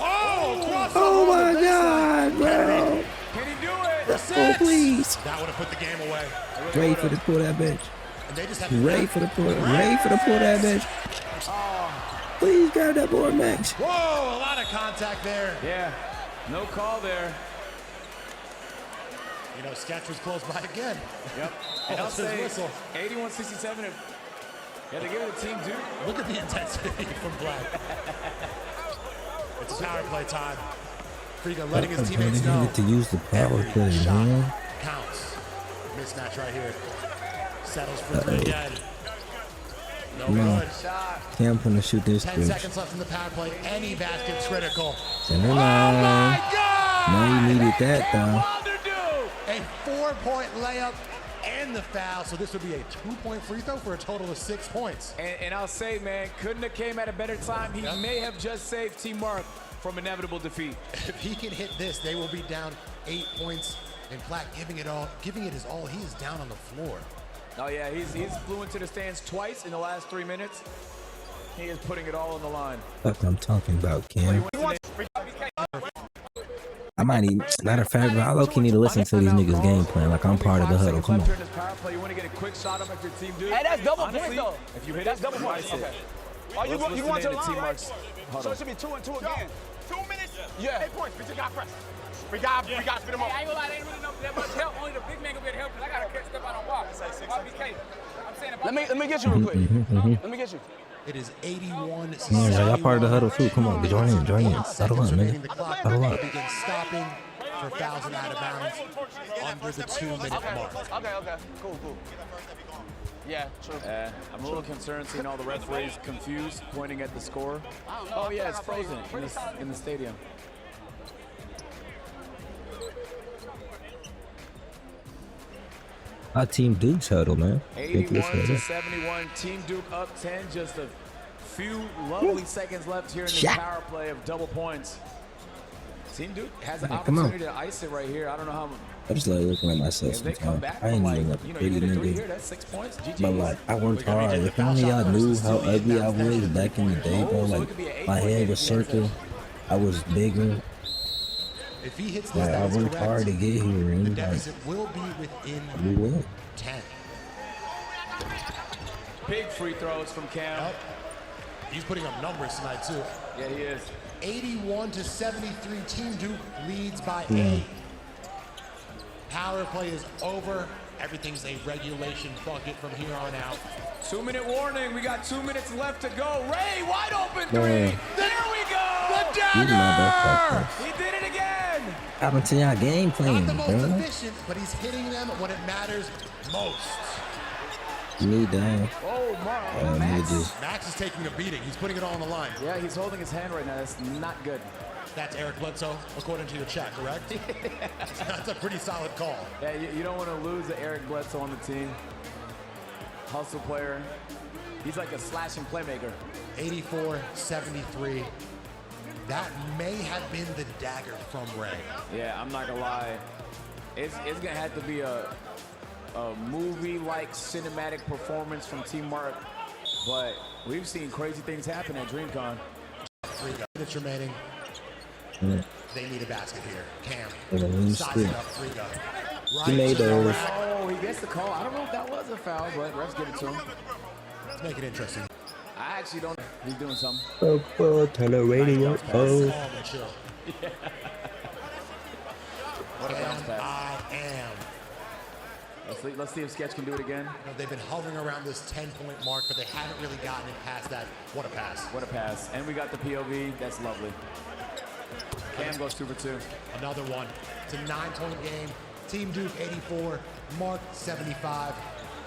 Oh, my God, bro. Can he do it? Oh, please. That would have put the game away. Ready for the pull that bitch. And they just have Ready for the pull. Ready for the pull that bitch. Please grab that board, Max. Whoa, a lot of contact there. Yeah, no call there. You know, Sketch was close by again. Yep. And I'll That's his say whistle. 81-67. Yeah, they give it to Team Duke. Look at the intensity from Black. It's power play time. Friga letting his teammates know. To use the power Every play, shot man. counts. Mismatch right here. Settles for three again. No Come on. good. Shot. Cam gonna shoot this 10 bitch. seconds left in the power play. Any basket's critical. Center Oh line. my God! No, you needed that Cam though. Wilder do. A 4-point layup and the foul. So this would be a 2-point free throw for a total of 6 points. And I'll say, man, couldn't have came at a better time. He may have just saved Team Mark from inevitable defeat. If he can hit this, they will be down 8 points. And Black giving it his all. He is down on the floor. Oh yeah, he's flew into the stands twice in the last 3 minutes. He is putting it all on the line. Fuck, I'm talking about Cam. I might even, matter of fact, bro, I low-key need to listen to these niggas' game plan. Like I'm part of the huddle. Come on. You want to get a quick shot up at your team, dude? Hey, that's double Honestly, points, though. If you hit That's it, double you points. ice it. Okay. Oh, you Let's want listen to in line, Team right? Mark's So huddle. it should be 2 and 2 again. 2 minutes? Yeah. 8 points. We just got pressed. We got to spit him up. I ain't gonna lie, they ain't really that much help. Only the big man gonna be able to help because I gotta catch stuff out on walk. BK. I'm saying about Let me get you real quick. Let me get you. It is 81. Come on, y'all part of the huddle too. Come on, join in, join in. Huddle up, nigga. Huddle up. Begin stopping for fouls and out of bounds under the 2-minute mark. Okay. Cool. Yeah, true. I'm a little concerned seeing all the referees confused, pointing at the score. Oh yeah, it's frozen in the stadium. Our Team Duke's huddle, man. 81-71. Team Duke up 10. Just a few lovely seconds left here in this power play of double points. Team Duke has an opportunity to ice it right here. I don't know how. I just like looking at myself sometimes. I ain't even a pretty nigga. That's 6 points. But like, I worked hard. If only y'all knew how ugly I was back in the day, bro. Like, my head was circle. I was bigger. If he hits this, like, I worked hard to get here. And the deficit will be within 10. Big free throws from Cam. Yep. He's putting up numbers tonight, too. Yeah, he is. 81-73. Team Duke leads by 8. Power play is over. Everything's a regulation bucket from here on out. 2-minute warning. We got 2 minutes left to go. Ray, wide open 3. There we go. The dagger. He did it again. Happened to y'all game plan, Not the most bro. efficient, but he's hitting them when it matters most. You need that. Oh, Max. Max is taking a beating. He's putting it all on the line. Yeah, he's holding his hand right now. That's not good. That's Eric Bledsoe, according to your chat, correct? That's a pretty solid call. Yeah, you don't want to lose the Eric Bledsoe on the team. Hustle player. He's like a slashing playmaker. 84-73. That may have been the dagger from Ray. Yeah, I'm not gonna lie. It's gonna have to be a movie-like cinematic performance from Team Mark, but we've seen crazy things happen at DreamCon. 3 minutes remaining. They need a basket here. Cam, sizing up 3 go. He made those. Oh, he gets the call. I don't know if that was a foul, but refs give it to him. Let's make it interesting. I actually don't. He's doing something. Turn the radio. What a bounce pass. I am. Let's see if Sketch can do it again. You know, they've been hovering around this 10-point mark, but they haven't really gotten it past that. What a pass. What a pass. And we got the POV. That's lovely. Cam goes 2 for 2. Another one. It's a 9-point game. Team Duke 84, Mark 75.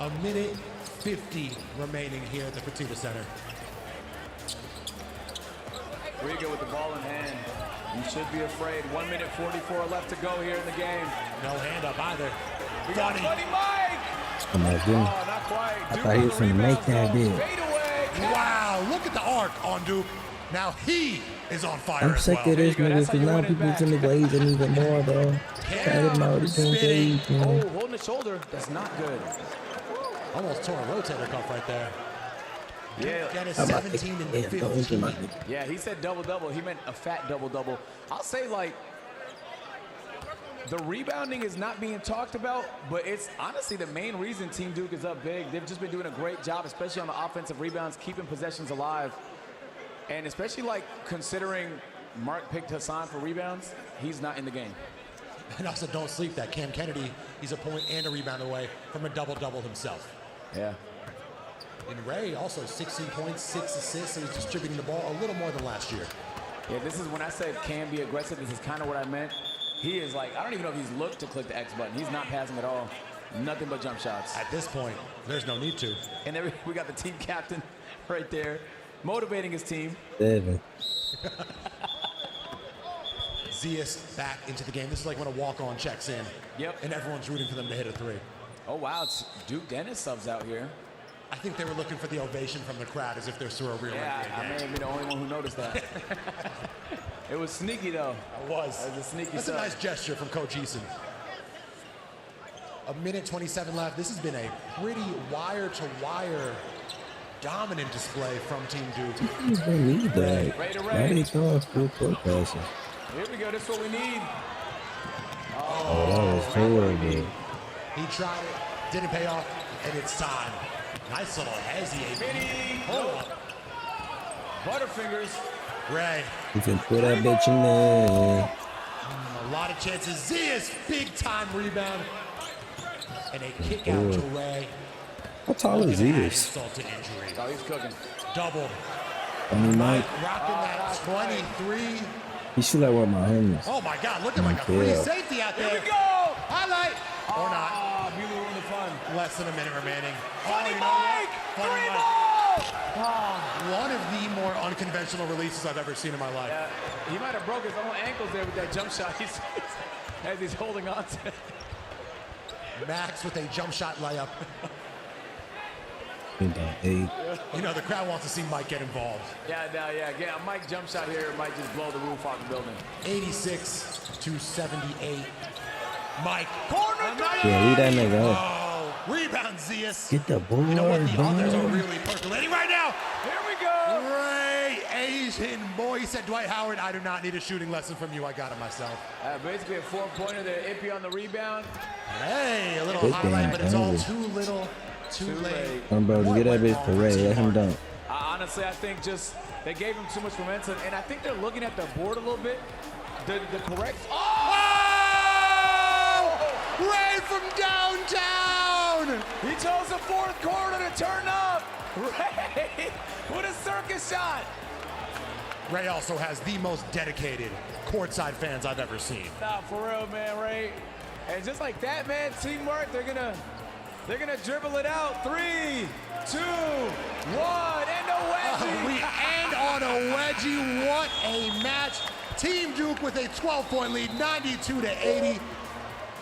A minute 50 remaining here at the Fertitta Center. Riga with the ball in hand. You should be afraid. 1 minute 44 left to go here in the game. No hand up either. We got Funny Mike. Oh, my goodness. Oh, not quite. I thought he was going to make that big. Wow, look at the arc on Duke. Now he is on fire I'm as sick well. of this nigga because now people's in the glaze and even more, bro. Spinning. Oh, holding the shoulder. That's not good. Almost tore a rotator cuff right there. Yeah. Dennis 17 and 15. Yeah, he said double-double. He meant a fat double-double. I'll say, like, the rebounding is not being talked about, but it's honestly the main reason Team Duke is up big. They've just been doing a great job, especially on the offensive rebounds, keeping possessions alive. And especially, like, considering Mark picked Hassan for rebounds, he's not in the game. And also, don't sleep that Cam Kennedy, he's a point and a rebound away from a double-double himself. Yeah. And Ray also 16 points, 6 assists, so he's distributing the ball a little more than last year. Yeah, this is when I said Cam be aggressive, this is kind of what I meant. He is like, I don't even know if he's looked to click the X button. He's not passing at all. Nothing but jump shots. At this point, there's no need to. And then we got the team captain right there, motivating his team. Seven. Zias back into the game. This is like when a walk-on checks in. Yep. And everyone's rooting for them to hit a 3. Oh, wow. It's Duke Dennis subs out here. I think they were looking for the ovation from the crowd as if they're through a real Yeah, I may have been the only one who noticed that. It was sneaky, though. It was. It was a sneaky That's sub. a nice gesture from Coach Eason. A minute 27 left. This has been a pretty wire-to-wire dominant display from Team Duke. You don't need that. Ray to Ray. Why are they throwing full court passes? Here we go. This is what we need. Oh, that was horrible. He tried it, didn't pay off, and it's time. Nice little hezzy. Hold up. Butterfingers. Ray. You can put that bitch in there. A lot of chances. Zias, big-time rebound. And a kick out to Ray. How tall is Zias? Insult to injury. Oh, he's cooking. Doubled. I mean, Mike, Rocking that 23. he shoot like one of my homies. Oh, my God. Looking like a free safety out there. Here we go. Highlight. Or not. Ah, Bueller ruined the fun. Less than a minute remaining. Funny Mike. Funny Three Mike. ball. One of the more unconventional releases I've ever seen in my life. He might have broke his own ankles there with that jump shot. As he's holding on to. Max with a jump shot layup. Hey. You know, the crowd wants to see Mike get involved. Yeah, Mike jump shot here might just blow the roof off the building. 86-78. Mike. Corner three! Yeah, leave that nigga up. Oh, rebound, Zias. Get the board, You know what? The others are bro. really percolating right now. Here we go. Ray, Asian boy. He said, Dwight Howard, I do not need a shooting lesson from you. I got it myself. Basically a 4-pointer there. Ippy on the rebound. Hey, a little Good highlight, game, but it's all Andrew. too little, too late. Come, bro, get that bitch for Ray. Let him dunk. Honestly, I think just they gave him too much momentum, and I think they're looking at the board a little bit. The correct. Oh! Ray from downtown! He chose the fourth quarter to turn up. Ray with a circus shot. Ray also has the most dedicated courtside fans I've ever seen. Nah, for real, man, Ray. And just like that, man, teamwork. They're gonna dribble it out. 3, 2, 1, and a wedgie. We end on a wedgie. What a match! Team Duke with a 12-point lead, 92-80.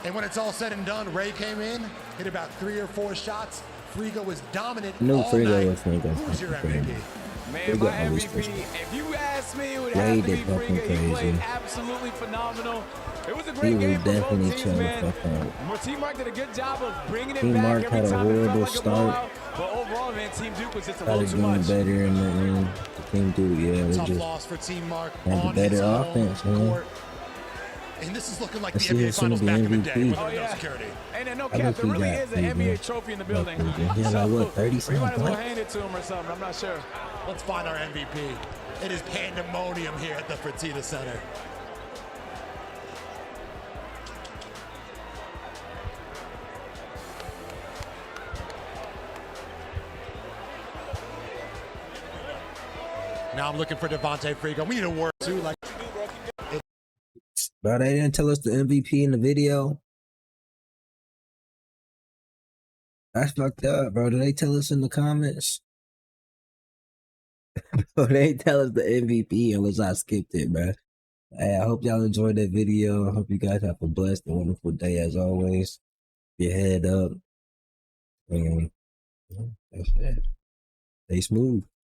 And when it's all said and done, Ray came in, hit about 3 or 4 shots. Frigo was dominant all Frigo night. was Frigo. Who was your MVP? Man, my MVP, if you ask me, it would have to be Frigo. He played absolutely phenomenal. It was a great game for both teams, man. Team Mark did a good job of bringing it back every time. It felt like a blowout. But overall, man, Team Duke was just a little too much. Better in the end. Team Duke, yeah, it Tough just loss for Team Mark had on the better his home offense, man. court. And this is looking like Let's the see NBA who's gonna Finals be back in the MVP. day with Oh, no yeah. security. And then no I cap, bet there he really got is an three, NBA man. trophy in the building. He had like what, 30 We might something as well points? hand it to him or something. I'm not sure. Let's find our MVP. It is pandemonium here at the Fertitta Center. Now I'm looking for Devontae Frigo. We need a word too. Like, Bro, they didn't tell us the MVP in the video. That's fucked up, bro. Did they tell us in the comments? Bro, they didn't tell us the MVP unless I skipped it, bro. Hey, I hope y'all enjoyed that video. I hope you guys have a blessed and wonderful day as always. Your head up. And that's it. Stay smooth.